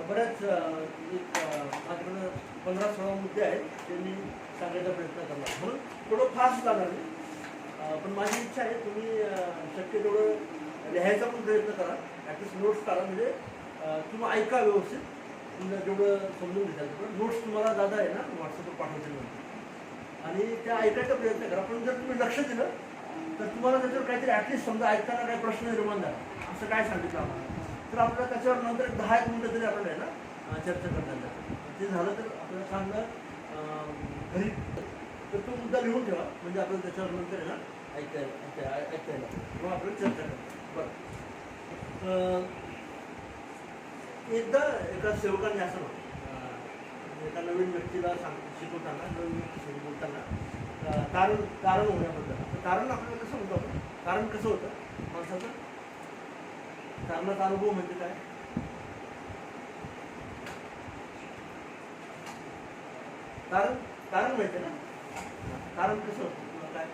बऱ्याच एक माझ्याकडं 15-16 मुद्दे आहेत ते मी सांगायचा प्रयत्न करणार, म्हणून थोडं फास्ट जाणार मी. पण माझी इच्छा आहे तुम्ही शक्य तेवढं लिहायचा पण प्रयत्न करा, ॲटलिस्ट नोट्स काढा, म्हणजे तुम्ही ऐका व्यवस्थित, तुम्हाला जेवढं समजून घेता तेवढं. नोट्स तुम्हाला दादा आहे ना व्हॉट्सअपवर पाठवतील नंतर, आणि त्या ऐकायचा प्रयत्न करा. पण जर तुम्ही लक्ष दिलं तर तुम्हाला त्याच्यावर काहीतरी ॲटलिस्ट समजा ऐकताना काही प्रश्न निर्माण झाला, असं काय सांगितलं आम्हाला, तर आपल्याला त्याच्यावर नंतर 10-1 मिनिटं तरी आपण आहे ना चर्चा करण्यात जातं. ते झालं तर आपल्याला चांगलं घरी तर तो मुद्दा लिहून ठेवा, म्हणजे आपल्याला त्याच्यावर नंतर आहे ना ऐकायला किंवा आपल्याला चर्चा करतो. बरं, एकदा एका सेवकाने असं म्हटलं, एका नवीन व्यक्तीला शिकवताना, नवीन व्यक्तीशी बोलताना कारण होण्याबद्दल. कारण आपल्याला कसं होतं, आपण कारण कसं होतं माणसाचं, कारणाचा अनुभव म्हणजे काय, कारण माहिती आहे ना, कारण कसं होतं तुला काय,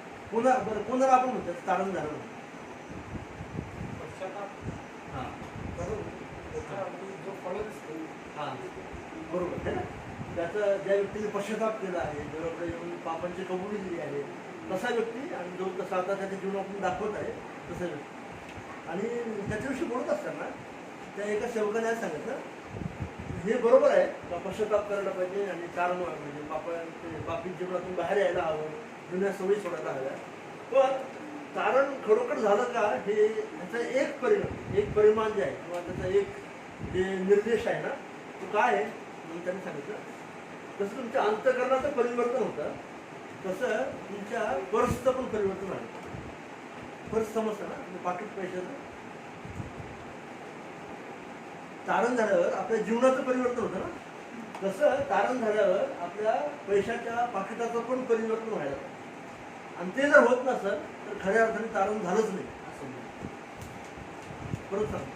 कोणाला आपण म्हणतो कारण झालं म्हणतो. हां हां बरोबर आहे ना, त्याचं ज्या व्यक्तीने पश्चाताप केला आहे, देवाकडे येऊन पापांची कबुली दिली आहे, तसा व्यक्ती, आणि जो तसा आता त्याच्या जीवनातून दाखवत आहे तसा व्यक्ती. आणि त्याच्याविषयी बोलत असताना त्या एका सेवकाने आज सांगितलं, हे बरोबर आहे का पश्चाताप करायला पाहिजे आणि कारण म्हणजे पापी जीवनातून बाहेर यायला हवं, जुन्या सवयी सोडायला हव्या, पण कारण खरोखर झालं का हे ह्याचा एक परिमाण जे आहे किंवा त्याचा एक जे निर्देश आहे ना तो काय आहे म्हणून त्यांनी सांगितलं, तसं तुमच्या अंतःकरणाचं परिवर्तन होतं तसं तुमच्या पर्सचं पण परिवर्तन झालं. पर्स समजतं ना, म्हणजे पाकिट पैशाचं तारण झाल्यावर आपल्या जीवनाचं परिवर्तन होतं ना, तसं तारण झाल्यावर आपल्या पैशाच्या पाकिटाचं पण परिवर्तन व्हायला. आणि ते जर होत नसेल तर खऱ्या अर्थाने तारण झालंच नाही असं. परत सांग,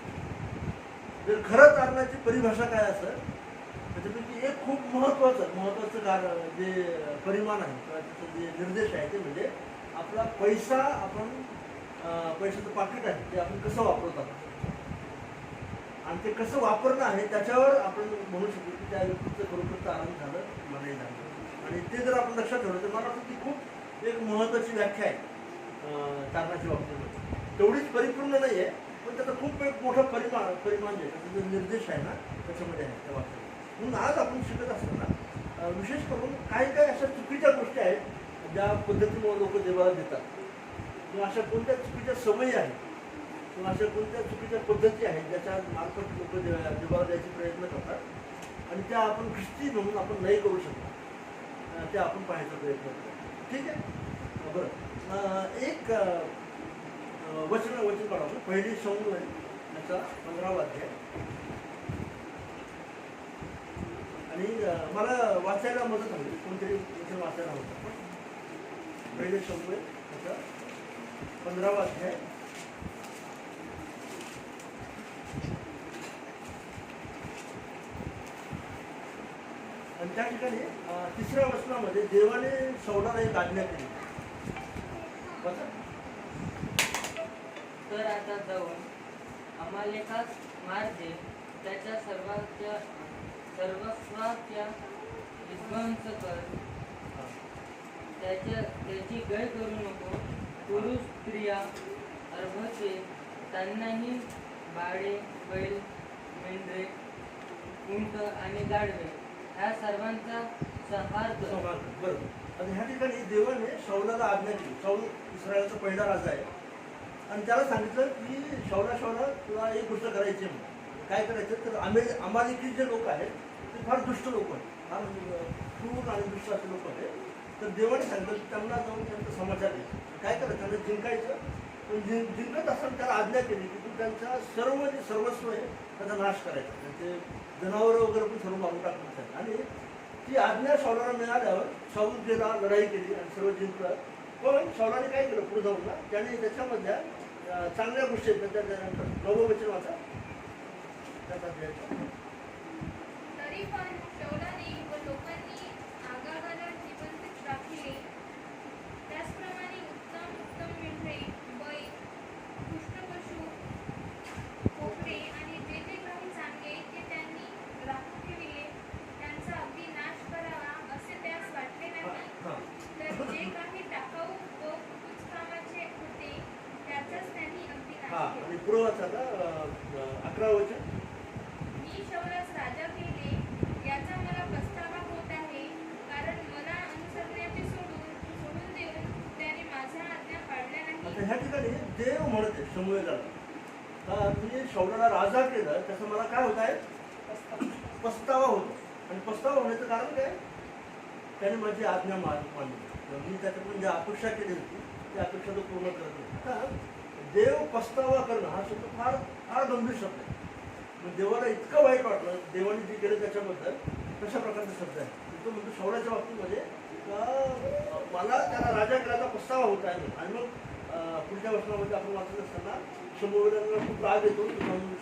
जर खरं तारणाची परिभाषा काय असेल त्याच्यापैकी एक खूप महत्वाचं कारण जे परिमाण आहे किंवा त्याचं जे निर्देश आहे ते म्हणजे आपला पैसा, आपण पैशाचं पाकिट आहे ते आपण कसं वापरत आहोत, आणि ते कसं वापरणं आहे त्याच्यावर आपण म्हणू शकतो की त्या व्यक्तीचं खरोखर तारण झालं किंवा नाही झालं. आणि ते जर आपण लक्षात ठेवलं तर मला वाटतं ती खूप एक महत्त्वाची व्याख्या आहे तारणाच्या बाबतीमध्ये. तेवढीच परिपूर्ण नाही आहे, पण त्याचा खूप एक मोठा परिमाण जे त्याचा जो निर्देश आहे ना त्याच्यामध्ये आहे त्या वाक्यात. म्हणून आज आपण शिकत असताना विशेष करून काही अशा चुकीच्या गोष्टी आहेत ज्या पद्धतीमुळे लोक देवाला देतात, किंवा अशा कोणत्या चुकीच्या सवयी आहेत किंवा अशा कोणत्या चुकीच्या पद्धती आहेत ज्याच्या मार्फत लोक देवाला द्यायचे प्रयत्न करतात, आणि त्या आपण ख्रिस्ती म्हणून आपण नाही करू शकतो, त्या आपण पाहायचा प्रयत्न करतो. ठीक आहे, बरं. एक वचन काढा, पहिली शमूएल याचा 15वा अध्याय, आणि मला वाचायला मदत हवी, कोणतरी वचन वाचायला होतं. पहिले शमूएल याचा 15वा अध्याय, आणि त्या ठिकाणी 3ऱ्या वचनामध्ये देवाने शौलाला एक आज्ञा केली. तर आता जाऊन अमालेकास मार दे, त्याच्या सर्वस्वाच्या विध्वंस कर, त्याची गय करू नको. पुरुष, स्त्रिया, अर्भके त्यांनाही, बाळे, बैल, मेंढरे, उंट आणि गाढवे ह्या सर्वांचा संहार कर. बरोबर. आणि ह्या ठिकाणी देवाने शौलाला आज्ञा केली. शौल इस्रायलचा पहिला राजा आहे, आणि त्याला सांगितलं की शौला तुला एक गोष्ट करायची आहे. काय करायचं तर अमालेकी जे लोक आहेत ते फार दुष्ट लोक आहेत, फार क्रूर आणि दुष्ट असे लोक आहेत. तर देवाने सांगितलं की त्यांना जाऊन त्यांचा समाचार द्यायचं, काय करायचं त्यांना जिंकायचं. पण जिंकत असताना त्याला आज्ञा केली की तू त्यांचा सर्व जे सर्वस्व आहे त्याचा नाश करायचा, त्यांचे जनावरं वगैरे पण सर्व मारून टाकण्याचं. आणि ती आज्ञा शौलाला मिळाल्यावर शाऊल गेला, लढाई केली आणि सर्व जिंकलं. पण शौलाने काय केलं पुढे जाऊन ना, त्याने त्याच्यामधल्या चांगल्या गोष्टी आहेत त्याच्यानंतर 9वं वचन वाचा. तरी पण शौलाने व लोकांनी आगागाला जिवंत राखिले. त्याचप्रमाणे उत्तम मेंढरे, बैल, पुष्टपशु, कोकरे आणि जे काही चांगले ते त्यांनी तसं मला काय होत आहे, पस्तावा होतो. आणि पस्तावा होण्याचं कारण काय, त्याने माझी आज्ञा मानली. मी त्याच्याकडून जी अपेक्षा केली होती ती अपेक्षा तो पूर्ण करत नाही. आता देव पस्तावा करणं हा शब्द फार फार गंभीर शब्द आहे. मग देवाला इतकं वाईट वाटलं देवाने जे केलं त्याच्याबद्दल, कशा प्रकारचा शब्द आहे तो म्हणतो शौलाच्या बाबतीमध्ये का मला त्याला राजा करायचा पस्तावा होत आहे. आणि मग पुढच्या वर्षामध्ये आपण वाचत असताना शंभूला खूप राग येतो,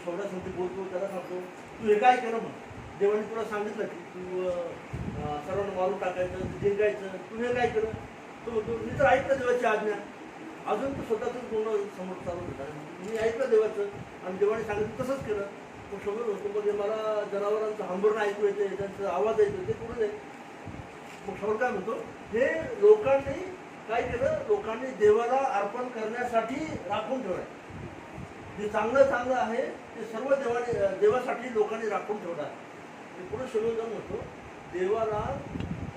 शौर्यासाठी बोलतो, त्याला सांगतो तू हे काय केलं. मग देवाने तुला सांगितलं की तू सर्वांना मारून टाकायचं, जिंकायचं, तू हे काय केलं. तो म्हणतो मी तर ऐकलं देवाची आज्ञा. अजून तो स्वतःच बोलणं समोर चालू होता, मी ऐकलं देवाचं आणि देवाने सांगितलं तसंच केलं. मग शोभत होतो म्हणजे मला जनावरांचं हंबरणं ऐकू येते, त्यांचा आवाज ऐकू येते, कुठून आहे. मग शौर काय म्हणतो, हे लोकांनी काय केलं, लोकांनी देवाला अर्पण करण्यासाठी राखून ठेवलं. जे चांगलं चांगलं आहे ते सर्व देवासाठी लोकांनी राखून ठेवलं आहे. पुढे शोधून जाऊन म्हणतो देवाला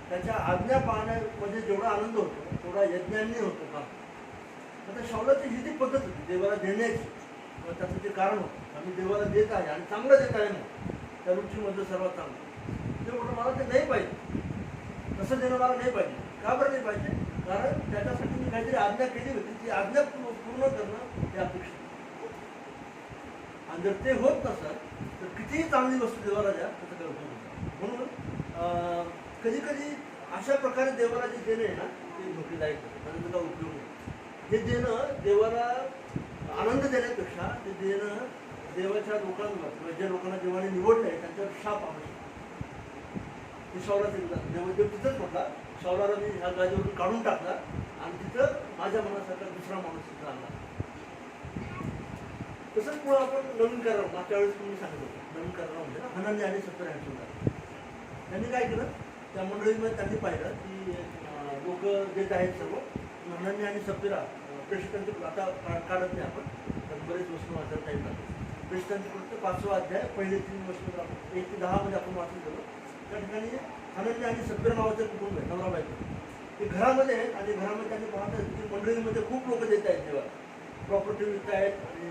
त्याच्या आज्ञा पाहण्यामध्ये जेवढा आनंद होतो तेवढा यज्ञांनी होतो का. आता शौलाची ही जी पद्धत होती देवाला देण्याची, त्याचं जे कारण होतं आम्ही देवाला देत आहे आणि चांगलं देत आहे मग त्या रुचीमध्ये सर्वात चांगलं ते म्हणून मला ते नाही पाहिजे, तसं देणं मला नाही पाहिजे. का बरं नाही पाहिजे, कारण त्याच्यासाठी मी काहीतरी आज्ञा केली होती, ती आज्ञा पूर्ण करणं हे अपेक्षित. आणि जर ते होत नसत तर कितीही चांगली वस्तू देवाला द्या त्याचं काय उपयोग होता. म्हणून कधी कधी अशा प्रकारे देवाला जे देणं आहे ना ते धोकेदायक होतं, कारण त्याचा उपयोग नाही. हे देणं देवाला आनंद देण्यापेक्षा ते देणं देवाच्या लोकांवर किंवा ज्या लोकांना देवाने निवडलं आहे त्यांच्यावर शाप आवश्यक. हे शौलाचं देव तिथंच म्हटला, शौलाला मी ह्या गादीवरून काढून टाकला आणि तिथं माझ्या मनासारखा दुसरा माणूस तिथं आणला. तसंच पुढं आपण नवीन करार मागच्या वेळेस तुम्ही सांगत होतो नवीन करार म्हणजे ना हनन्या आणि सप्तरा यांचं. त्यांनी काय केलं, त्या मंडळीमध्ये त्यांनी पाहिलं की लोक देत आहेत सर्व. हनन्या आणि सप्तरा प्रेषितांचे आता काढत नाही आपण, तर बरेच वस्तू वाचायला टाईम लागतो. प्रेषितांचे पुस्तक 5वा अध्याय पहिले 3 वस्तू आपण 1 ते 10 मध्ये आपण वाचून गेलो. त्या ठिकाणी हनन्या आणि सप्तरा नावाचं कुटुंब आहे, नवरा बायको. ते घरामध्ये आहेत आणि घरामध्ये त्यांनी पाहतात की मंडळीमध्ये खूप लोक देत आहेत देवा, प्रॉपर्टी विकत आहेत आणि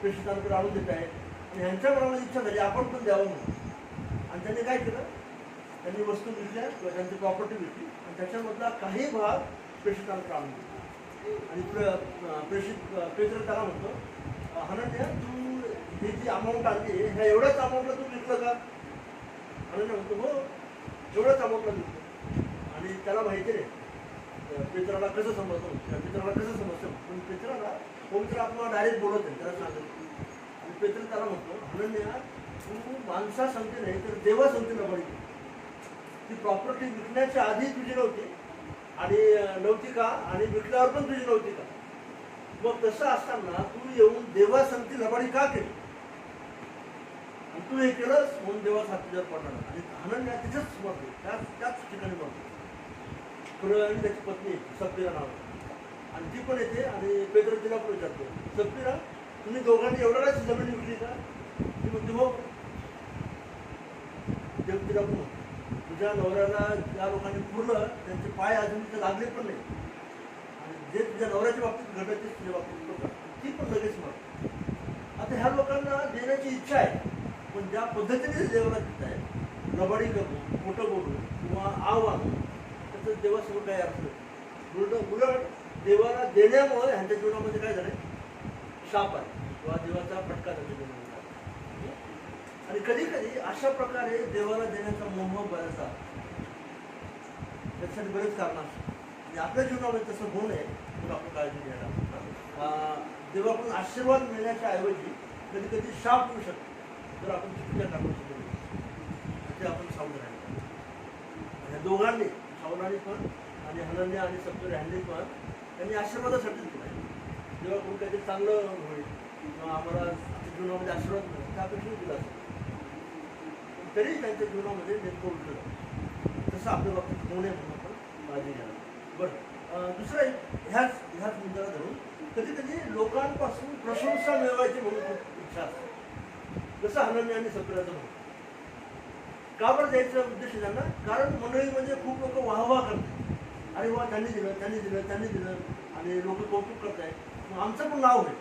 प्रेषितांकडे आणून देत आहेत. आणि ह्यांच्या मनामध्ये इच्छा झाली आपण पण द्यावं म्हणून. आणि त्यांनी काय केलं, त्यांनी वस्तू विकल्या किंवा त्यांची प्रॉपर्टी विकली आणि त्याच्यामधला काही भाग प्रेषितांकडे आणून दिला. आणि प्रेषित पेत्र त्याला म्हणतो हनन्या तू ही जी अमाऊंट आणली ह्या एवढ्याच अमाऊंटला तू विकलं का. हनन्या म्हणतो हो एवढ्याच अमाऊंटला विकतो. आणि त्याला माहिती नाही पेत्राला कसं समजतं, पेत्राला कसं समजतं. पण पेत्राला पवित्र आत्मा डायरेक्ट बोलत आहे, त्याला सांगत. आणि पेत्र त्याला म्हणतो हनन्या तू माणसा संगती नाही तर देवा संगतीला बळी. ती प्रॉपर्टी विकण्याच्या आधी तुझी नव्हती आणि नव्हती का, आणि विकल्यावर पण तुझी नव्हती का. मग तसं असताना तू येऊन देवा संगती लबाडी का केली, आणि तू हे केलंस म्हणून देवाचा हात तुझ्यावर पडणार. आणि हनन्या तिथेच मरतो, त्याच ठिकाणी मरतो. आणि त्याची पत्नी सप्तिरा नाव आणि ती पण येते आणि पेत्र तिला पण विचारतो सप्तिरा तुम्ही दोघांनी एवढ्याच जमीन विकली का. ती म्हणते हो. देव तिला पण तुझ्या नवऱ्याला ज्या लोकांनी पुरलं त्यांचे पाय अजून तिथे लागले पण नाही, आणि जे तुझ्या नवऱ्याच्या बाबतीत घडलं तेच तुझ्या बाबतीत होतं, ती पण लगेच मरते. आता ह्या लोकांना देण्याची इच्छा आहे, पण ज्या पद्धतीने देवाला देत आहे लबाडी करून खोटं बोलून किंवा आव्हान त्याचं देवासमोर काही अर्थ नाही. उलट देवाला देण्यामुळे ह्यांच्या जीवनामध्ये काय झालं, शाप आहे किंवा देवाचा फटका त्याच्या जीवनामध्ये. आणि कधी कधी अशा प्रकारे देवाला देण्याचा मोह बराचसा त्याच्यासाठी बरेच कारण असतात. आणि आपल्या जीवनामध्ये तसं होऊ नये म्हणून आपण काळजी घ्यायला. देवाकडून आशीर्वाद मिळण्याच्या ऐवजी कधी कधी शाप होऊ शकतो जर आपण चुकीच्या कामाची केली, ते आपण सावध राहिलं. ह्या दोघांनी शौलाने पण आणि हनन्या आणि सप्तरा ह्यांनी पण त्यांनी आशीर्वादासाठी दिला आहे. देवाकडून काहीतरी चांगलं होईल किंवा आम्हाला जीवनामध्ये आशीर्वाद मिळेल त्यापेक्षा दिला असेल, तरी त्यांच्या जीवनामध्ये नेमकं उलटं जातं. तसं आपल्या बाबतीत होऊ नये म्हणून आपण काळजी घ्यायला. बरं दुसरं ह्याच मुद्द्याला धरून कधी कधी लोकांपासून प्रशंसा मिळवायची म्हणून खूप इच्छा असते. जसं हनन्या आणि सप्तराचं म्हणून. का बरं द्यायचा उद्देश त्यांना, कारण मंडळीमध्ये खूप लोक वाहवा करतात, अरे वा त्यांनी दिलं त्यांनी दिलं त्यांनी दिलं आणि लोक कौतुक करत आहेत, मग आमचं पण नाव होईल.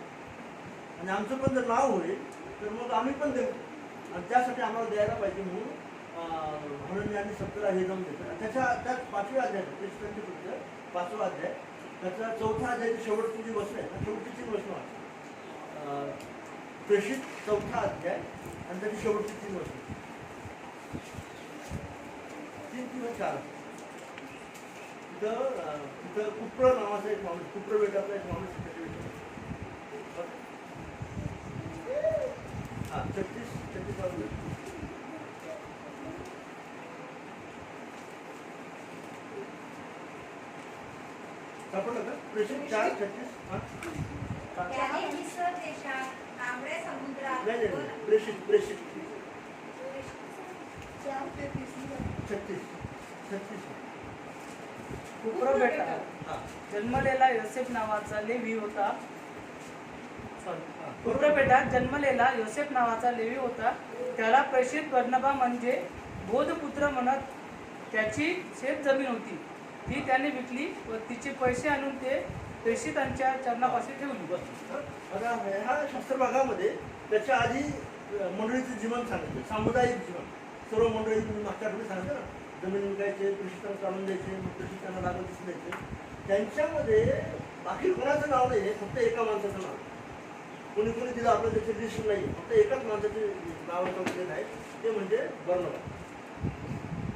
आणि आमचं पण जर नाव होईल तर मग आम्ही पण देऊ आणि त्यासाठी आम्हाला द्यायला पाहिजे म्हणून म्हणून आणि सप्ताला हे जाऊन देतात. त्याच 5व्या अध्याय प्रेषितांचे पुस्तक 5वा अध्याय त्याचा 4था अध्यायाची शेवटची जी वचन आहे ना, शेवटची 3 वचनं वाचा. प्रेषित 4था अध्याय आणि त्याची शेवटची 3 वचनं, 3 किंवा 4. तिथं कुप्र नावाचा एक माणूस, कुप्र बेटाचा एक माणूस हा 36 सापडलं का? प्रेषित 4:36. त्याने मिस्र देशात तांबड्या समुद्रात नाही प्रेषित 36. कुप्र बेटा हा जन्मलेला योसेफ नावाचा लेवी होता. हा. कुप्र बेटात जन्मलेला योसेफ नावाचा लेवी होता. त्याला प्रेषित बर्नबा म्हणजे बोधपुत्र म्हणत. त्याची शेत जमीन होती, ती त्याने विकली व तिचे पैसे आणून ते प्रेषितांच्या चरणापाशी ठेवली. बस. आता ह्या शास्त्रभागामध्ये त्याच्या आधी मंडळीचं जीवन सांगितलं, सामुदायिक जीवन. सर्व मंडळी तुम्ही मागच्या आठवड्यात सांगितलं ना, जमीन विकायचे, प्रेषितांना चालून द्यायचे, मग प्रेषितांना लागत दिसून द्यायचे. त्यांच्यामध्ये बाकी कोणाचं नाव नाही आहे, फक्त एका माणसाचं नाव. कोणी दिलं आपलं त्याची लिस्ट नाही, फक्त एकाच माणसाचे नाव दिलेलं आहे, ते म्हणजे बर्नबा.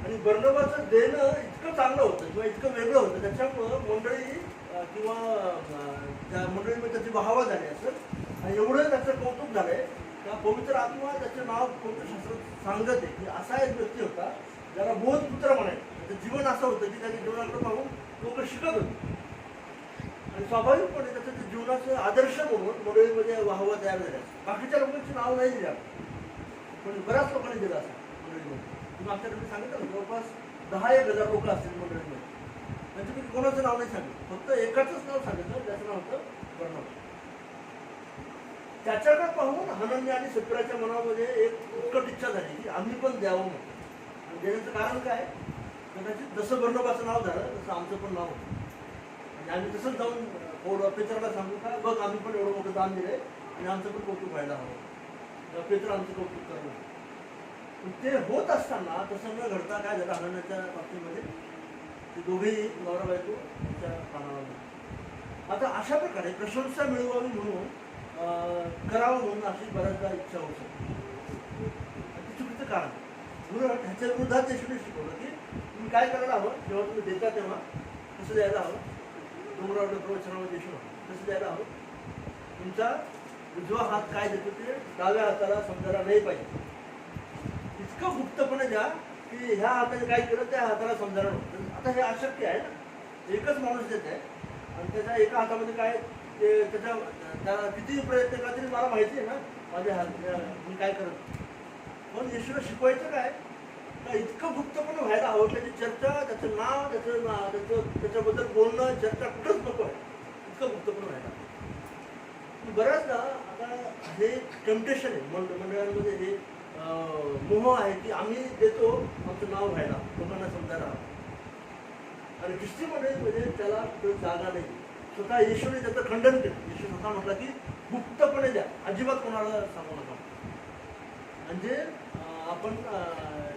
आणि बर्नबाचं देणं इतकं चांगलं होतं किंवा इतकं वेगळं होतं, त्याच्यामुळं मंडळी किंवा त्या मंडळीमध्ये त्याची वाहवा झाली असेल आणि एवढं त्याचं कौतुक झालंय का पवित्र आत्मा त्याचं नाव पवित्रशास्त्रात सांगत आहे की असा एक व्यक्ती होता ज्याला बोधपुत्र म्हणायचं. त्याचं जीवन असं होतं की त्याच्या जीवनाकडे पाहून लोक शिकत होते आणि स्वाभाविकपणे त्याचं ते जीवनाचं आदर्श म्हणून मंडळीमध्ये वाहवा तयार झाल्या. बाकीच्या लोकांची नाव नाही दिली पण बऱ्याच लोकांनी दिलं असं मंडळीमध्ये. तुम्ही आमच्याकडे सांगितलं ना, जवळपास 10,000 लोक असतील मंडळीमध्ये. त्यांच्यापैकी कोणाचं नाव नाही सांगितलं, फक्त एकाचंच नाव सांगितलं, त्याचं नाव होतं बर्नबा. त्याच्याकडे पाहून हनन्या आणि सप्पिराच्या मनामध्ये एक उत्कट इच्छा झाली की आम्ही पण द्यावं म्हणून. आणि देण्याचं कारण काय, कदाचित जसं बर्नबाचं नाव झालं तसं आमचं पण नाव होतं. आणि आम्ही तसंच जाऊन पेत्राला सांगू का, बघ आम्ही पण एवढं मोठं दान दिलंय आणि आमचं पण कौतुक व्हायला हवं. पेत्र आमचं कौतुक करणार. पण ते होत असताना तसं न घडता काय झालं, हनन्याच्या बाबतीमध्ये ते दोघेही नवरा बायको त्यांच्या कानाला लागले. आता अशा प्रकारे प्रशंसा मिळवावी म्हणून करावं म्हणून अशी बऱ्याचदा इच्छा होऊ शकते. ते चुकीचं कारण. म्हणून ह्याच्या विरोधात येशूने शिकवलं की तुम्ही काय करायला हवं, जेव्हा तुम्ही देता तेव्हा कसं द्यायला हवं. डोंगरावर प्रवचनामध्ये येशू कसं द्यायला हवं, तुमचा उजवा हात काय देतो ते डाव्या हाताला समजायला नाही पाहिजे. इतकं गुप्तपणे द्या की ह्या हाताने काय केलं त्या हाताला समजायला नव्हतं. आता हे अशक्य आहे ना, एकच माणूस देत आहे आणि त्याच्या एका हातामध्ये काय ते त्याला किती प्रयत्न केला तरी मला माहिती आहे ना माझ्या हात मी काय करत. पण येशूला शिकवायचं काय का इतकं गुप्तपणे व्हायला हवं. त्याची चर्चा, त्याचं नाव, त्याच्याबद्दल बोलणं, चर्चा कुठंच नको आहे, इतकं गुप्तपणे व्हायला. बऱ्याचदा आता हे टेम्पटेशन आहे मंडळांमध्ये, हे मोह आहे की आम्ही देतो आमचं नाव व्हायला, लोकांना समजायला हवं. आणि ख्रिस्ती मंडळीमध्ये त्याला जागा नाही. स्वतः येशूने त्याचं खंडन केलं. येशू स्वतः म्हटलं की गुप्तपणे द्या, अजिबात कोणाला सांगू नका. म्हणजे आपण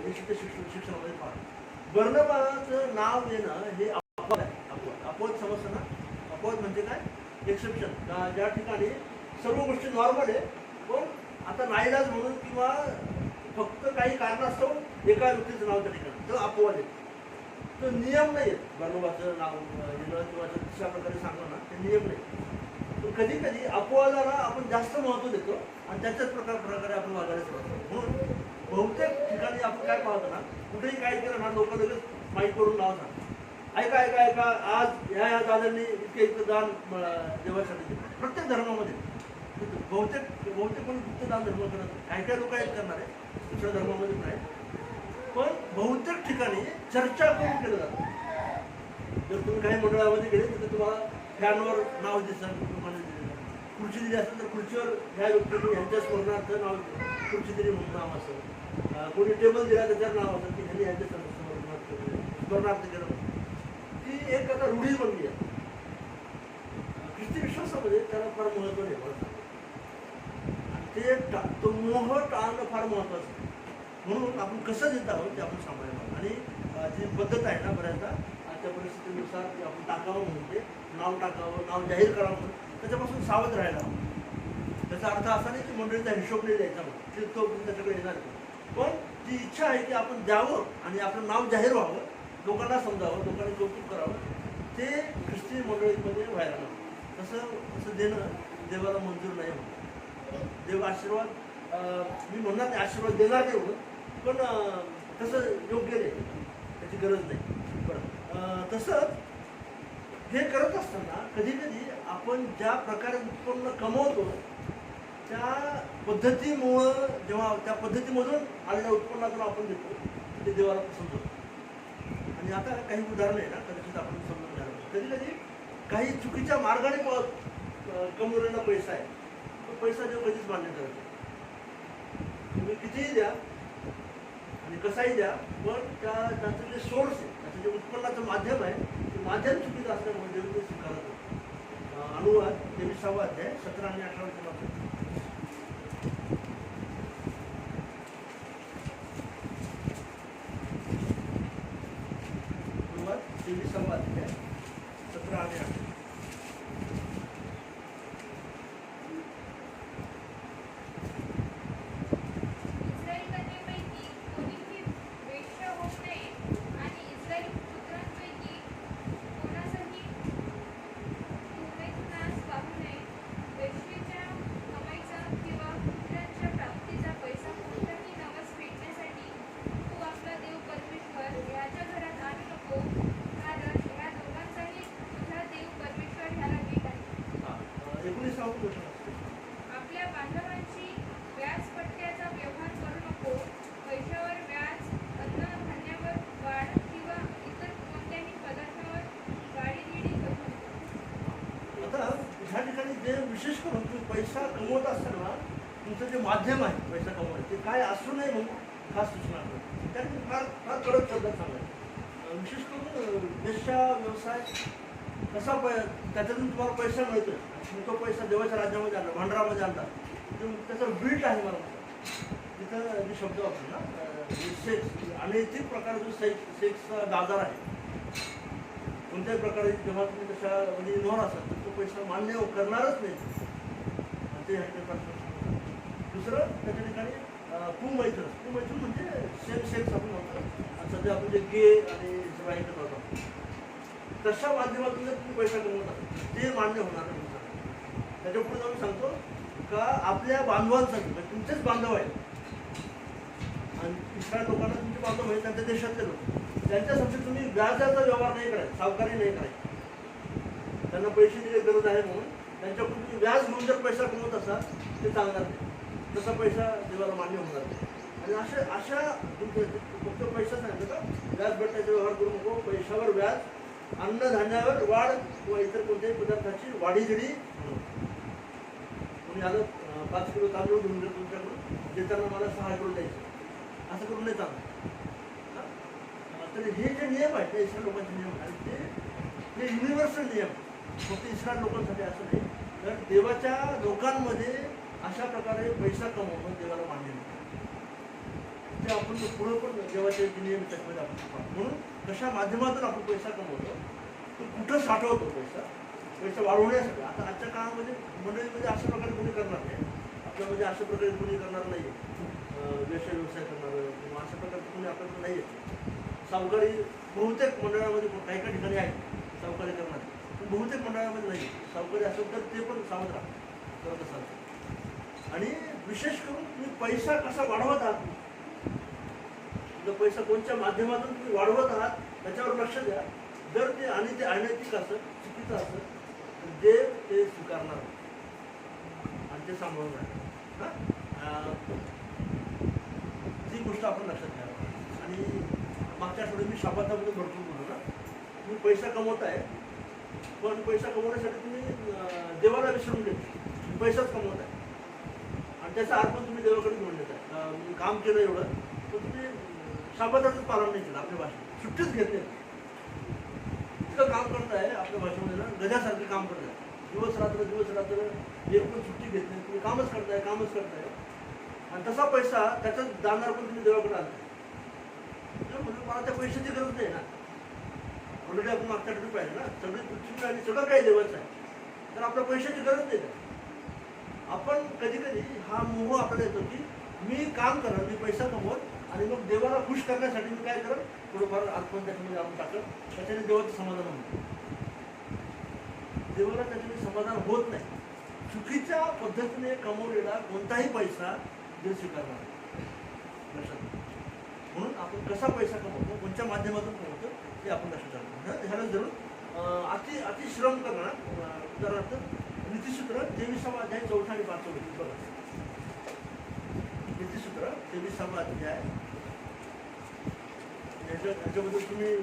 येशूच्या शिक्षणामध्ये पाहतो. बर्नबाचं नाव येणं हे अपवाद आहे. अपवाद समजतं ना. अपवाद म्हणजे काय, एक्सेप्शन. ज्या ठिकाणी सर्व गोष्टी नॉर्मल आहे पण आता नाईलाज म्हणून किंवा फक्त काही कारणास्तव एका व्यक्तीचं नाव त्या ठिकाणी, तर अपवाद आहे. तो नियम नाही आहेत. बर्नबाचं नाव येणं किंवा दुसऱ्या प्रकारे सांगणं ना, ते नियम नाही. पण कधी कधी अपवादाला आपण जास्त महत्त्व देतो आणि त्याच्याच प्रकारे आपण वागायला सुरुवात करतो. म्हणून बहुतेक ठिकाणी आपण काय पाहतो ना, कुठेही काय केलं ना, लोक लगेच माईक करून नाव सांग, ऐका ऐका ऐका आज ह्या दादांनी इतकं दान देवासाठी दिलं. प्रत्येक धर्मामध्ये बहुतेक कोणी गुप्त दान धर्म करत, काय काय लोक आहेत करणारे दुसऱ्या धर्मामध्ये नाही. पण बहुतेक ठिकाणी चर्चा करून केलं जातं. जर तुम्ही काही मंडळामध्ये गेले तर तुम्हाला फॅनवर नाव दिसतं, लोकांनी दिलेलं. खुर्ची दिली असेल तर खुर्चीवर ह्या व्यक्तीने ह्यांच्या स्मरणार्थ नाव खुर्ची दिली म्हणून नाव असेल. कोणी टेबल दिला त्याच्यावर नाव असेल की ह्यांनी ह्यांच्या स्मरणार्थ केलं. ती एक आता रूढी बनली आहे. ख्रिस्ती विश्वासामध्ये त्याला फार महत्त्व नाही. आणि तो मोह टाळणं फार महत्त्वाचं आहे. म्हणून आपण कसं देत आहोत ते आपण सांभाळावं. आणि जी पद्धत आहे ना बऱ्याचदा आजच्या परिस्थितीनुसार की आपण टाकावं म्हणून ते नाव टाकावं, नाव जाहीर करावं म्हणून त्याच्यापासून सावध राहायला हवं. त्याचा अर्थ असा नाही की मंडळीचा हिशोब नाही द्यायचा म्हणून ते तो त्याच्याकडे येणार नाही. पण ती इच्छा आहे की आपण द्यावं आणि आपलं नाव जाहीर व्हावं, लोकांना समजावं, लोकांनी कौतुक करावं, ते ख्रिस्ती मंडळीमध्ये व्हायला हवं. तसं देणं देवाला मंजूर नाही होत. देव आशीर्वाद मी म्हणणार नाही आशीर्वाद देणार नाही म्हणून, पण तसं योग्य नाही, त्याची गरज नाही. बरं, तसंच हे करत असताना कधी कधी आपण ज्या प्रकारे उत्पन्न कमवतो त्या पद्धतीमुळं, जेव्हा त्या पद्धतीमधून आलेल्या उत्पन्नातून आपण देतो ते देवाला पसंत होतं. आणि आता काही उदाहरणं आहे ना, कदाचित आपण समजून घ्यायला कधी कधी काही चुकीच्या मार्गाने कमवलेला पैसा आहे, तो पैसा देव कधीच मान्य करत नाही. तुम्ही कितीही द्या आणि कसाही द्या, पण त्याचं जे सोर्स आहे, त्याचं जे उत्पन्नाचं माध्यम आहे, ते माध्यम चुकीचं असल्यामुळे देव ते स्वीकारत होतं. अनुवाद 23वा अध्याय 17 आणि 18 वाक्य. अनुवाद 23वा अध्याय 17 आणि 18. इस्रायल कन्येपैकी कोणीही वेश्या होऊ नये आणि इस्रायल पुत्रांपैकी कोणासही धूर्तपणास वाहू नये. वेश्येच्या कमाईचा किंवा पुत्रांच्या प्राप्तीचा पैसा कोणताही नवस फेडण्यासाठी तू आपला देव परमेश्वर ह्याच्या घरात आणू नको, कारण ह्या दोघांचाही तुझा देव परमेश्वर ह्याला नीट आहे. 19वा प्रश्न. आपल्या बांधवांशी व्याजपट्ट्याचा व्यवहार करू नको. पैशावर व्याज, अन्न धान्यावर वाढ किंवा इतर कोणत्याही पदार्थावर वाढीघेडी करू नको. आता ह्या ठिकाणी जे विशेष करून तुम्ही पैसा कमवत असताना तुमचं जे माध्यम आहे पैसा कमवायचं ते काय असू नये म्हणून खास सूचना करतो. त्याने फार फार कडक शब्दात सांगायचं. विशेष करून देशा व्यवसाय कसा त्याच्यातून तुम्हाला पैसा मिळतोय, तुम्ही तो पैसा देवाच्या राज्यामध्ये आणला, भांडारामध्ये आणला, त्याचं बिल्ट आहे मला म्हणतात. तिथं जे शब्द वापरतो ना सेक्स, अनैतिक प्रकारे जो सेक्सचा बाजार आहे, कोणत्याही प्रकारे जेव्हा तुम्ही त्याच्यामध्ये इन्व्हॉल्व असाल तर तो पैसा मान्य करणारच नाही. ते दुसरं त्याच्या ठिकाणी कुमैथून म्हणजे सेक्स आपण म्हणतो. सध्या आपण जे गे आणि विवाहित करतो तशा माध्यमातून जर तुम्ही पैसा कमवत असाल ते मान्य होणार नाही. त्याच्या पुढे जाऊन सांगतो का आपल्या बांधवांसाठी, म्हणजे तुमचेच बांधव आहेत आणि इस्रायल लोकांना तुमचे बांधव आहेत, त्यांच्या देशातले लोक, त्यांच्यासाठी तुम्ही व्याजाचा व्यवहार नाही करायचा, सावकारी नाही करायची. त्यांना पैसे दिले गरज आहे म्हणून त्यांच्याकडून तुम्ही व्याज घेऊन जर पैसा कमवत असाल ते चालणार नाही. तसा पैसा देवाला मान्य होणार नाही. आणि अशा फक्त पैसा सांगितलं का व्याजपट्ट्याचा व्यवहार करू नको. पैशावर व्याज, अन्नधान्यावर वाढ किंवा इतर कोणत्याही पदार्थाची वाढीगिरी. कोणी आलं 5 किलो तांदूळ घेऊन जर तुमच्याकडून देताना मला 6 किलो द्यायचं, असं करून नाही चालणार. तर हे जे नियम आहेत ते इस्रायल लोकांचे नियम आहेत, ते युनिव्हर्सल नियम, फक्त इस्रायल लोकांसाठी असं नाही. तर देवाच्या लोकांमध्ये अशा प्रकारे पैसा कमवणं देवाला मान्य नाही. ते आपण पुढं पण देवाचे नियम त्याच्यामध्ये आपण शिकतो. म्हणून कशा माध्यमातून आपण पैसा कमवतो, तो कुठं साठवतो पैसा वाढवण्यासाठी. आता आजच्या काळामध्ये मंडळीमध्ये अशा प्रकारे कोणी करणार नाही, आपल्यामध्ये अशा प्रकारे कोणी करणार नाही, व्यवसाय करणारं किंवा अशा प्रकारचं कोणी आपल्याकडे नाही आहे. सावकारी बहुतेक मंडळामध्ये काही काही ठिकाणी आहे सावकारी करणार, पण बहुतेक मंडळामध्ये नाही. सावकारी असेल तर ते पण सावध राहा करत असाल. आणि विशेष करून तुम्ही पैसा कसा वाढवत आहात, पैसा कोणत्या माध्यमातून तुम्ही वाढवत आहात त्याच्यावर लक्ष द्या. जर ते आणि ते अनैतिक असं चुकीचं असं तर देव ते स्वीकारणार आणि ते सांभाळणार. ती गोष्ट आपण लक्षात घ्यावी. आणि मागच्या आठवड्यात मी शाबाताबद्दल भरपूर बोललो ना. तुम्ही पैसा कमवत आहे, पण पैसा कमवण्यासाठी तुम्ही देवाला विसरून घेतले, पैसाच कमवत आहे आणि त्याचा अर्पण तुम्ही देवाकडे घेऊन येत आहे. मी काम केलं एवढं, पण तुम्ही शाबाताचंच पालन नाही केलं, आपल्या भाषेत सुट्टीच घेतले. इतकं काम करत आहे आपल्या भाषेमध्ये ना, गजासारखे काम करत आहे. दिवस रात्र एक पण सुट्टी घेत नाही, तुम्ही कामच करताय आणि तसा पैसा त्याच्यात जाणार पण तुम्ही देवाकडे आणताय. म्हणजे मला त्या पैशाची गरज नाही ना, ऑलरेडी आपण मागच्या ठिकाणी पाहिजे ना, सगळी पृथ्वी आणि सगळं काही देवाचं आहे, तर आपल्या पैशाची गरज नाही का. आपण कधी कधी हा मोह आपल्याला येतो की मी काम करणार, मी पैसा कमवत आणि मग देवाला खुश करण्यासाठी मी काय करत, थोडंफार आपण त्याच्यामध्ये आणून टाकत, त्याच्याने देवाचं समाधान होतं. देवाला त्याच्याने समाधान होत नाही. चुकीच्या पद्धतीने कमवलेला कोणताही पैसा देव स्वीकारणार नाही. लक्षात घ्या. म्हणून आपण कसा पैसा कमवतो, कोणत्या माध्यमातून कमवतो ते आपण लक्षात ठेवतो. ह्याला जरूर अतिश्रम करणार. उदाहरणार्थ नीतिसूत्र 23वा अध्याय 4 आणि 5 बघा. नीतिसूत्र 23वा अध्याय, याच्याबद्दल तुम्ही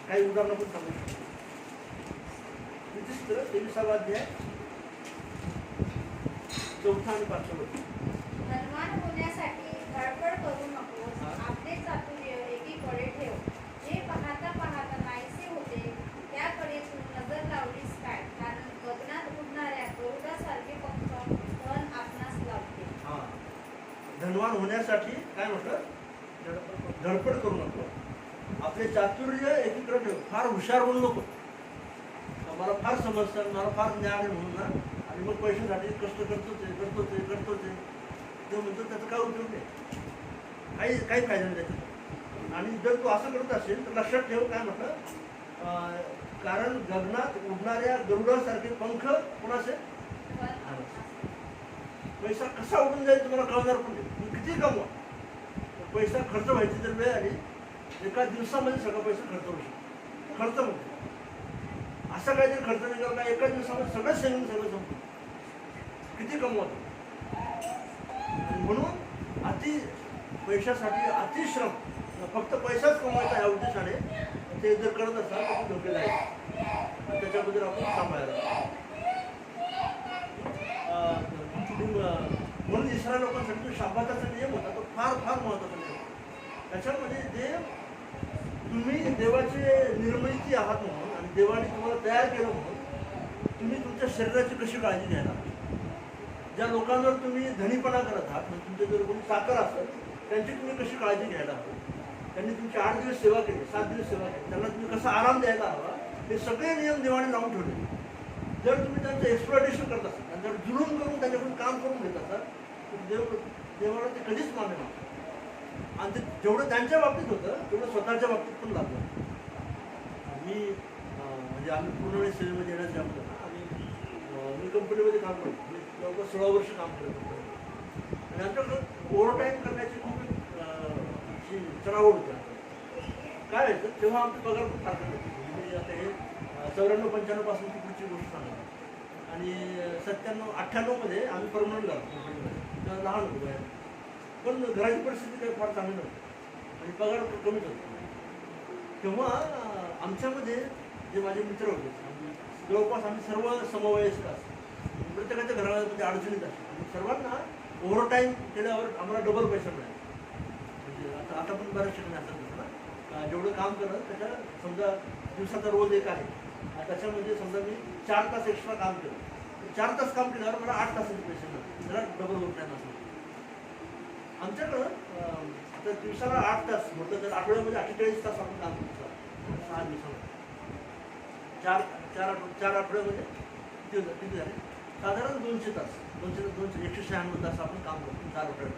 काही उदाहरणं पण सांगू शकता. नीतिसूत्र 23वा अध्याय 4 आणि 5 धनवान होण्यासाठी धडपड करू नकोस. आपले चातुर्य एकीकडे ठेव. जे पाहता पाहता नाहीसे होते त्याकडे तू नजर लावलीस काय? कारण गगनात उडणाऱ्या गरुडासारखे पंख धन आपणास लावते. हा, धनवान होण्यासाठी काय म्हटलं, धडपड करू नको. आपले चातुर्य एकीकडे ठेव. फार हुशार बनू नको. मला फार समजतं, मला फार ज्ञान आहे म्हणून ना, आणि मग पैशासाठी कष्ट करतोच ते म्हणतो त्याचा काय उपयोग नाही, काही फायदा नाही त्याच्यात. आणि जर तू असं करत असेल तर लक्षात ठेव काय म्हटलं, कारण गगनात उडणाऱ्या गरुडासारखे पंख कोणाचे, पैसा कसा उडून जाईल तुम्हाला कळणार पण नाही. तुम्ही किती कमवा, पैसा खर्च व्हायची जर वेळ आली, एका दिवसामध्ये सगळा पैसा खर्च होऊ शकतो. खर्च म्हणजे असा काहीतरी खर्च नाही करता, एका दिवसामध्ये सगळं सगळं संपतं. किती कमवतो. म्हणून पैशासाठी अतिश्रम, फक्त पैसाच कमवायचा या उद्देशाने ते जर करत असाल तर ते धोके आहे. त्याच्याबद्दल आपण सांभाळायला. म्हणून इस्रायल लोकांसाठी जो शाबाताचा नियम होता तो फार फार महत्त्वाचा नियम. त्याच्यामध्ये तुम्ही देवाचे निर्मिती आहात म्हणून आणि देवाने तुम्हाला तयार केलं म्हणून तुम्ही तुमच्या शरीराची कशी काळजी घ्यायला. ज्या लोकांवर तुम्ही धनीपणा करत आहात, म्हणजे तुमच्या जर कोणी साखर असेल त्यांची तुम्ही कशी काळजी घ्यायला हवी, त्यांनी तुमची 8 दिवस सेवा केली, 7 दिवस सेवा केली, त्यांना तुम्ही कसा आराम द्यायला हवा, हे सगळे नियम देवाने लावून ठेवले. जर तुम्ही त्यांचं एक्सप्लॉयटेशन करत असाल, त्यांच्यावर जुलूम करून त्यांच्याकडून काम करून घेत असाल तर देवाला ते कधीच मान्य नव्हतं. आणि ते जेवढं त्यांच्या बाबतीत होतं तेवढं स्वतःच्या बाबतीत पण लागलं. म्हणजे आम्ही पूर्ण वेळ सेवेमध्ये येण्याच्या अगोदर मी कंपनीमध्ये काम करतो. मी जवळपास 16 वर्ष काम करतो आणि आमच्याकडं ओव्हरटाईम करण्याची खूप चढावड होती. काय व्हायचं तेव्हा आमची पगार खूप फार होती. म्हणजे आता हे 94-95 पासूनची पुढची गोष्ट सांगतो. आणि 97-98 मध्ये आम्ही परमनंट झालो कंपनीमध्ये. तेव्हा लहान होतो बाहेर, पण घराची परिस्थिती काही फार चांगली नव्हती आणि पगार कमीच होता. तेव्हा आमच्यामध्ये जे माझे मित्र होते, जवळपास आम्ही सर्व समवयस्क असतो. प्रत्येकाच्या घरामध्ये अडचणीत असतो आणि सर्वांना ओव्हरटाईम केल्यावर आम्हाला डबल पैसा मिळाला. म्हणजे आता पण बऱ्याच ठिकाणी असं होतं ना, जेवढं काम करत त्याच्या समजा दिवसाचा रोज एक आहे, त्याच्यामध्ये समजा मी 4 तास एक्स्ट्रा काम केलं, 4 तास काम केल्यावर मला 8 तासाचे पैसे मिळतात. त्याला डबल ओव्हरटाईम असतो. आमच्याकडं आता दिवसाला 8 तास म्हटलं तर आठवड्यामध्ये 48 तास आपण काम करतो. 6 दिवसामध्ये 4 आठवड्यामध्ये किती झाले, साधारण 200 तास, 196 तास आपण काम करतो 4 आठवड्यात.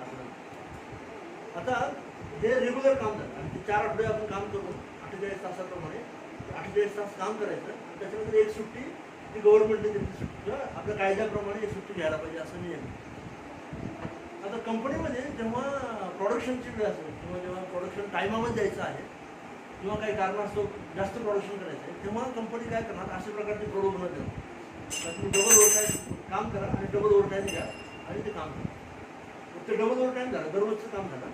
आता हे रेग्युलर काम झालं आणि ते 4 आठवडे आपण काम करून 48 तासाप्रमाणे 48 तास काम करायचं आणि त्याच्यानंतर एक सुट्टी ती गव्हर्नमेंटने दिली सुट्टी, आपल्या कायद्याप्रमाणे एक सुट्टी घ्यायला पाहिजे असं नियम. आता कंपनीमध्ये जेव्हा प्रोडक्शनची वेळ असेल किंवा जेव्हा प्रोडक्शन टायमामध्ये द्यायचं आहे किंवा काही कारणास्तव जास्त प्रोडक्शन करायचं आहे, तेव्हा कंपनी काय करणार, अशा प्रकारचे प्रोडक्ट बनत देणार. तुम्ही डबल ओव्हरटाईम काम करा आणि डबल ओव्हरटाईम घ्या आणि ते काम करा. ते डबल ओव्हरटाईम झालं, दररोजचं काम झालं.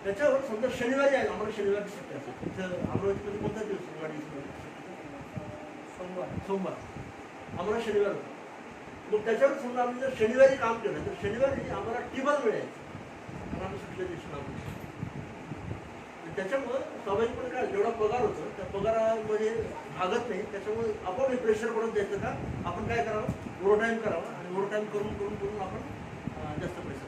त्याच्यावर समजा शनिवारी आहे, आम्हाला शनिवारी सुट्टी असेल. तिथं अमरावतीमध्ये कोणता दिवस शनिवारी? सोमवार आम्हाला शनिवार होतं. मग त्याच्यावर समजा आम्ही जर शनिवारी काम केलं तर शनिवारी आम्हाला टिबल मिळायचं, कारण आम्ही सुट्टीच्या दिवशी काम करतो. त्याच्यामुळं स्वाभाविकपणे काय जेवढा पगार होतो त्या पगारामध्ये भागत नाही. त्याच्यामुळे आपण प्रेशर पडत जायचं का आपण काय करावं, ओव्हरटाईम करावं आणि ओव्हरटाईम करून करून करून आपण जास्त पैसा.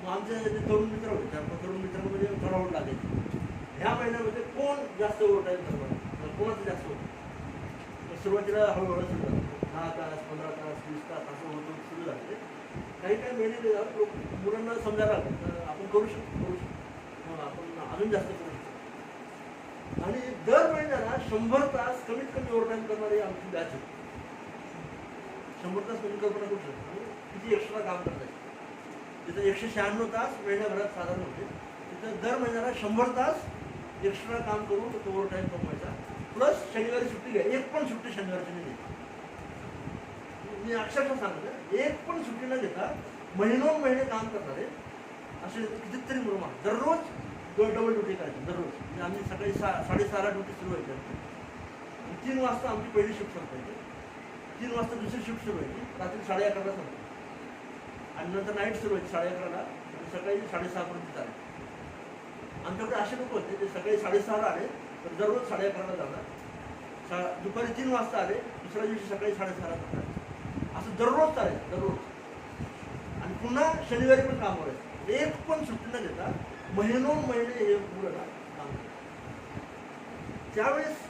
मग आमचे जे तरुण मित्र होते त्या तरुण मित्रांमध्ये ठरवून लागायचे ह्या महिन्यामध्ये कोण जास्त ओव्हरटाईम करणार, कोणाचं जास्त होतं. सुरुवातीला हळूहळू सुरू झालं, 10 तास 15 तास 20 तास असं होतं सुरू झाले. काही काही महिने लोक मुलांना समजायला लागलं तर आपण करू शकतो आपण अजून जास्त करू शकतो. आणि दर महिन्याला 100 तास कमीत कमी ओव्हरटाईम करणारी आमची बॅच होती. 100 तास कमी कल्पना करू शकतो किती एक्स्ट्रा काम करता येईल. तिथं 196 तास महिन्याभरात साधारण होते. तिथं दर महिन्याला 100 तास एक्स्ट्रा काम करून तो ओव्हरटाईम कमवायचा. प्लस शनिवारी सुट्टी घ्या, एक पण सुट्टी शनिवारची नाही घ्यायची. मी अक्षरशः सांगतो एक पण सुट्टी न घेता महिनोन महिने काम करणारे असे कितीतरी मुलं दररोज डबल ड्युटी करायची दररोज. म्हणजे आम्ही सकाळी 6:30ला ड्युटी सुरू व्हायची आणि 3 वाजता आमची पहिली शिफ्ट संपायची. 3 वाजता दुसरी शिफ्ट सुरू व्हायची, रात्री 11:30ला संपायची आणि नंतर नाईट सुरू व्हायची 11:30ला आणि सकाळी 6:30पर्यंत चालेल. आमच्याकडे असे लोक होते ते सकाळी 6:30ला आले तर दररोज 11:30ला जाणार, दुपारी 3 वाजता आले दुसऱ्या दिवशी सकाळी 6:30ला जाणार. असं दररोज चालेल दररोज. आणि पुन्हा शनिवारी पण काम करायचं. एक पण सुट्टी न घेता महिनोन महिने हे मुलं काम करतात. त्यावेळेस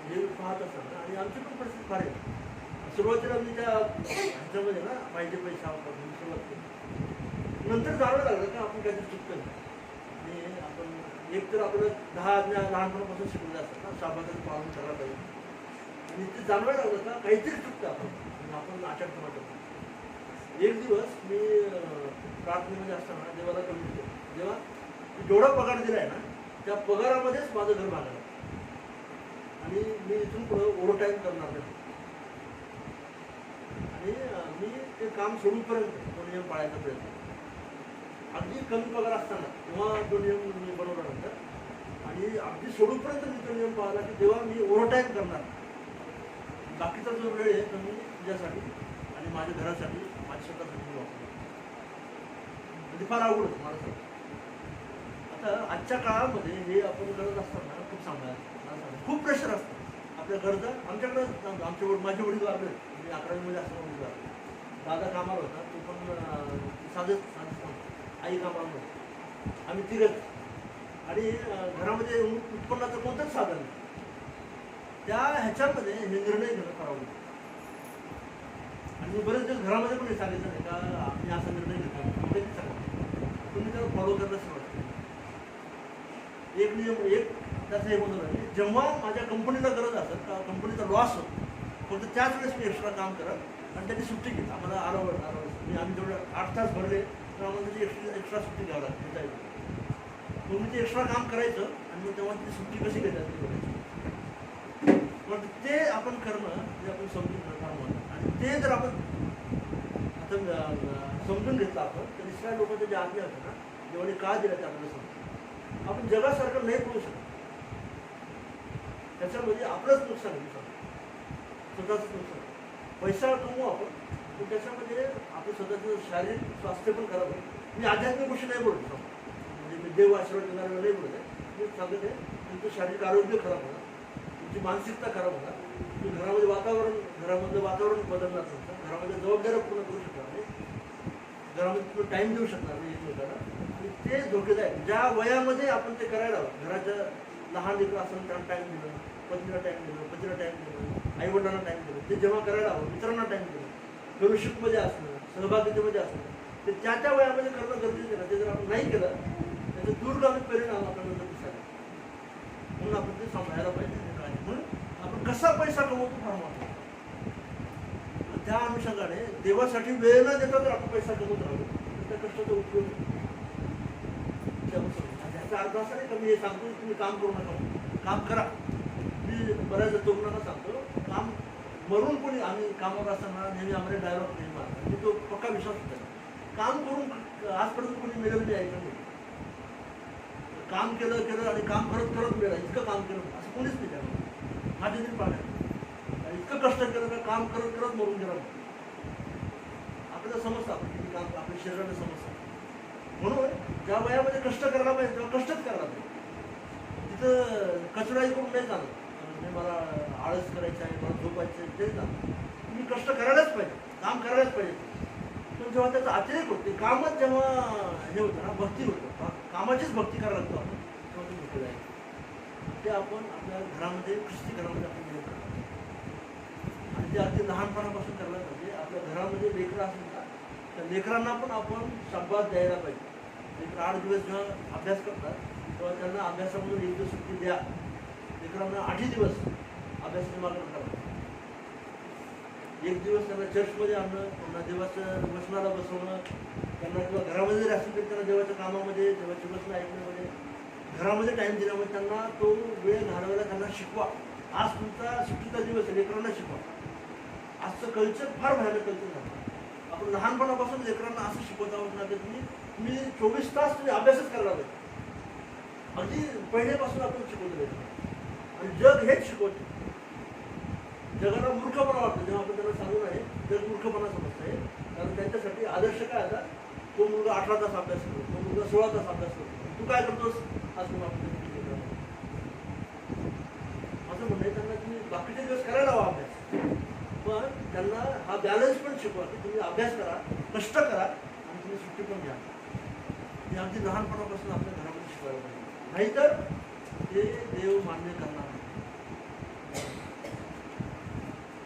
हे पाहत असताना आणि आमची पण परिस्थिती फार आहे. सुरुवातीला मी त्या ह्याच्यामध्ये ना पाहिजे पैसा वापरून सुरुवात केली. नंतर जाणवं लागलं का आपण काहीतरी चुकतं आणि आपण एक तर आपलं 10 आज्ञा लहानपणापासून शिकवल्या असतात ना, शाबासाचं पालन करायला पाहिजे. आणि ते जाणवायला लागलं का काहीतरी चुकतं आपण आचरणपणा करतो. एक दिवस मी प्रार्थनेमध्ये असताना देवाला कमी केलं, जेव्हा जेवढा पगार दिला आहे ना त्या पगारामध्येच माझं घर भागलं आणि मी इथून पुढं ओव्हरटाईम करणार नाही. आणि मी ते काम सोडूपर्यंत तो नियम पाळायचा प्रयत्न केला. अगदी कमी पगार असताना तेव्हा तो नियम मी बनवल्यानंतर आणि अगदी सोडूपर्यंत मी तो नियम पाळला की तेव्हा मी ओव्हरटाईम करणार. बाकीचा जो वेळ आहे तो मी तुझ्यासाठी आणि माझ्या घरासाठी माझ्या स्वतःसाठी वापरतो. म्हणजे फार आवड होतं मला सगळं. आता आजच्या काळामध्ये हे आपण करत असताना खूप सांगायचं खूप प्रेशर असतं. आपल्या गरजा आमच्याकडं माझे वडील वारले, मी 11वीमध्ये असताना वडील वारले. दादा कामाला होता, तो पण साधेच आई कामाला होता. आम्ही तिघच आणि घरामध्ये उत्पन्नाचं कोणतंच साधन नाही. त्या ह्याच्यामध्ये हे निर्णय घेणं फार आवडतं. आणि मी बरेच दिवस घरामध्ये पण हे सांगितलं नाही का आम्ही असा निर्णय घेतो, ते सांगितलं तुम्ही त्याला फॉलो करायला सुरुवात केली. एक नियम एक त्याचं हे बनवलं आहे, जेव्हा माझ्या कंपनीला गरज असेल का कंपनीचा लॉस होतो फक्त त्याच वेळेस मी एक्स्ट्रा काम करत आणि त्याची सुट्टी घेत. आम्हाला आम्ही जेवढं 8 तास भरले तर आम्हाला त्याची एक्स्ट्रा सुट्टी घ्यावं लागते. मग मी ते एक्स्ट्रा काम करायचं आणि मग तेव्हा ती सुट्टी कशी घेतात ती बघायची. मग ते आपण करणं जे आपण समजून घेणं आणि ते जर आपण आता समजून घेतलं आपण तर इस्रायल लोकांच्या ज्या आज्ञा होत्या ना जेवढे का दिल्या ते आपल्याला समजतं. आपण जगासारखं नाही करू शकत. त्याच्यामध्ये आपलंच नुकसान आहे, स्वतःच नुकसान. पैसा कमवू आपण पण त्याच्यामध्ये आपलं स्वतःचं शारीरिक स्वास्थ्य पण खराब आहे. मी आध्यात्मिक गोष्टी नाही बोलतो, म्हणजे मी देव आशीर्वाद देणाऱ्याला नाही बोलत आहे. मी सांगत आहे तुमचं शारीरिक आरोग्य खराब होणार, तुमची मानसिकता खराब होणार, तुम्ही घरामधलं वातावरण बदलणार तुमचं, घरामध्ये जबाबदाऱ्या पूर्ण करू शकणार नाही, घरामध्ये तुम्ही टाईम देऊ शकणार नाही एकमेकाला. आणि ते धोकेदायक. ज्या वयामध्ये आपण ते करायला हवं, घराच्या लहान लेकरं असेल त्यांना टाईम दिलं, पत्नीला टाईम दिलं, पतीला टाईम दिलं, आईवडिलांना टाईम दिलं, ते जेव्हा करायला हवं, मित्रांना टाईम दिलं, फेलोशिपमध्ये असणं, सहभागितेमध्ये असणं, ते त्या वयामध्ये करणं गरजेचं आहे. ते जर आपण नाही केलं त्याचे दूरगामी परिणाम आपल्याला दिसायला. म्हणून आपण ते सांभाळायला पाहिजे. म्हणून आपण कसा पैसा कमवतो फार महत्त्वाचं. त्या अनुषंगाने देवासाठी वेळ न देता जर आपण पैसा कमवत राहतो तर त्या कष्टाचा उपयोग त्याचा अर्थ असा नाही का मी हे सांगतो तुम्ही काम करू नका, काम करा. मी बऱ्याच तरुणांना सांगतो काम मरून कोणी आम्ही कामावर असताना नेहमी आम्हाला डायलॉग नाही मारला, मी तो पक्का विश्वास होता. काम करून आजपर्यंत कोणी मिळवलं नाही ऐकलं नाही. काम केलं आणि काम करत मिळालं, इतकं काम केलं असं कोणीच नाही त्याला माझ्या तरी पाहण्यात. इतकं कष्ट केलं का काम करत मरून गेलं. आपल्याला समजतं आपण किती काम आपल्या शरीराला समजतं. म्हणून ज्या वयामध्ये कष्ट करायला पाहिजे तेव्हा कष्टच करायला पाहिजे. नुसतं कचराही करून नाही जाणं म्हणजे मला आळस करायचं आहे, मला झोपायचं आहे ते जाणं. तुम्ही कष्ट करायलाच पाहिजे, काम करायलाच पाहिजे. पण जेव्हा त्याचा अतिरेक होते, कामच जेव्हा हे होतं ना, भक्ती होतं, कामाचीच भक्ती करायला लागतो आपण, तेव्हा ते मोठं आहे. ते आपण आपल्या घरामध्ये, ख्रिस्ती घरामध्ये आपण हे करतो. आणि ते अगदी लहानपणापासून करायला पाहिजे. आपल्या घरामध्ये लेकरं असेल ना, त्या लेकरांना पण आपण शाबास द्यायला पाहिजे. लेकरं 8 दिवस जेव्हा अभ्यास करतात तेव्हा त्यांना अभ्यासामधून 1 दिवस सुट्टी द्या. लेकरांना 8 दिवस अभ्यासाची मागणी करा. 1 दिवस त्यांना चर्चमध्ये आणणं, त्यांना देवाचं वचनाला बसवणं, त्यांना किंवा घरामध्ये जरी असेल तरी त्यांना देवाच्या कामामध्ये, देवाची वचनं ऐकण्यामध्ये, घरामध्ये टाईम दिल्यामुळे त्यांना तो वेळ घालवायला त्यांना शिकवा. आज तुमचा सुट्टीचा दिवस आहे, लेकरांना शिकवा. आजचं कल्चर फार भयानक कल्चर झालं. आपण लहानपणापासून लेकरांना असं शिकवत आहोत ना की तुम्ही 24 तास तुम्ही अभ्यासच करायला पाहिजे. अगदी पहिल्यापासून आपण शिकवतो आणि जग हेच शिकवते. जगाला मूर्खपणा वाटतो जेव्हा आपण त्यांना सांगून आहे, जग मूर्खपणा समजत आहे. कारण त्यांच्यासाठी आदर्श काय आता, तो मुलगा 18 तास अभ्यास करतो, तो मुलगा 16 तास अभ्यास करतो, तू काय करतोस आज तुम्ही आपण असं म्हणणं त्यांना तुम्ही बाकीचे दिवस करायला हवा अभ्यास, पण त्यांना हा बॅलन्स पण शिकवा की तुम्ही अभ्यास करा, कष्ट करा आणि तुम्ही सुट्टी पण घ्या. हे अगदी लहानपणापासून आपल्या घरामध्ये शिकवायला पाहिजे. नाहीतर ते देव मान्य करणार नाही,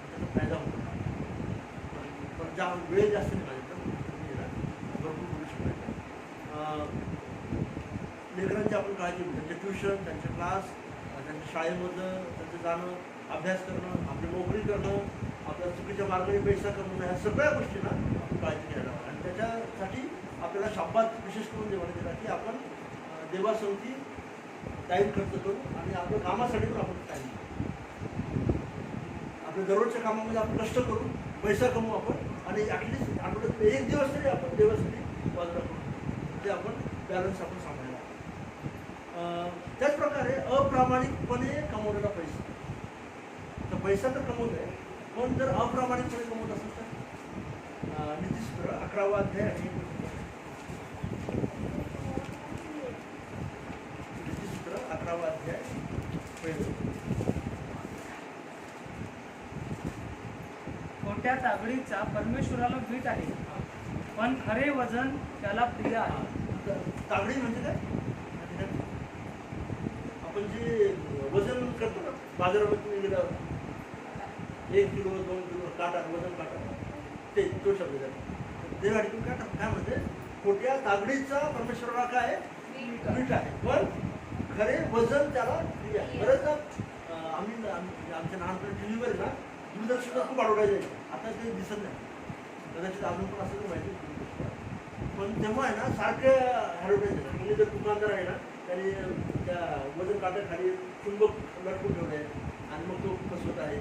त्याचा फायदा होतो. पण ज्या वेळ जास्त नाही पाहिजे तर भरपूर करू शिकवायचं. लेकरांची आपण काळजी घेऊ, त्यांचे ट्युशन, त्यांचे क्लास, त्यांच्या शाळेमधलं त्यांचं जाणं, अभ्यास करणं, आपली नोकरी करणं, आपल्या चुकीच्या मार्गाने पैसा कमवणं, ह्या सगळ्या गोष्टींना आपण काळजी घ्यायला हवी. आणि त्याच्यासाठी आपल्याला शाबात विशेष करून देवाने दिला की आपण देवासंगती टाईम खर्च करू आणि आपल्या कामासाठी पण आपण टाईम देऊ. आपल्या दररोजच्या कामामध्ये आपण कष्ट करू, पैसा कमवू आपण आणि ॲटलिस्ट आठवड्यात 1 दिवस तरी आपण देवासाठी बाजूला करू. ते आपण बॅलन्स आपण सांभाळायला. त्याचप्रकारे अप्रामाणिकपणे कमवलेला पैसा, तर पैसा तर कमवत आहे, पण जर अप्रामाणिकपणे कमवत असेल तर नीतिसूत्र 11वा अध्याय आणि नीतिसूत्र 11वा अध्याय पहिलं. खोट्या तागडीचा परमेश्वराला भीट आहे, पण खरे वजन त्याला प्रिय आहे. तागडी म्हणजे काय? आपण जे वजन करतो ना बाजारामध्ये तुम्ही गेल्यावर 1 किलो 2 किलो काटा, वजन काटा, ते तो शब्द आहे. देवासाठी काय म्हणते? खोट्या तागडीचा परमेश्वराला काय मीठ आहे, पण खरे वजन त्याला प्रिय आहे. बरंचदा आम्ही आमच्या लहानपणी टी व्हीवर ना दूरदर्शनात खूप ॲडव्हर्टाईज आहे. आता ते दिसत नाही, कदाचित अजून पण असं माहिती. पण तेव्हा आहे ना सारखं ॲडव्हर्टाईज आहे. म्हणजे जर दुकानदार आहे ना त्याने त्या वजन काट्याखाली चुंबक लटकून ठेवलं आहे आणि मग तो फसवत आहे,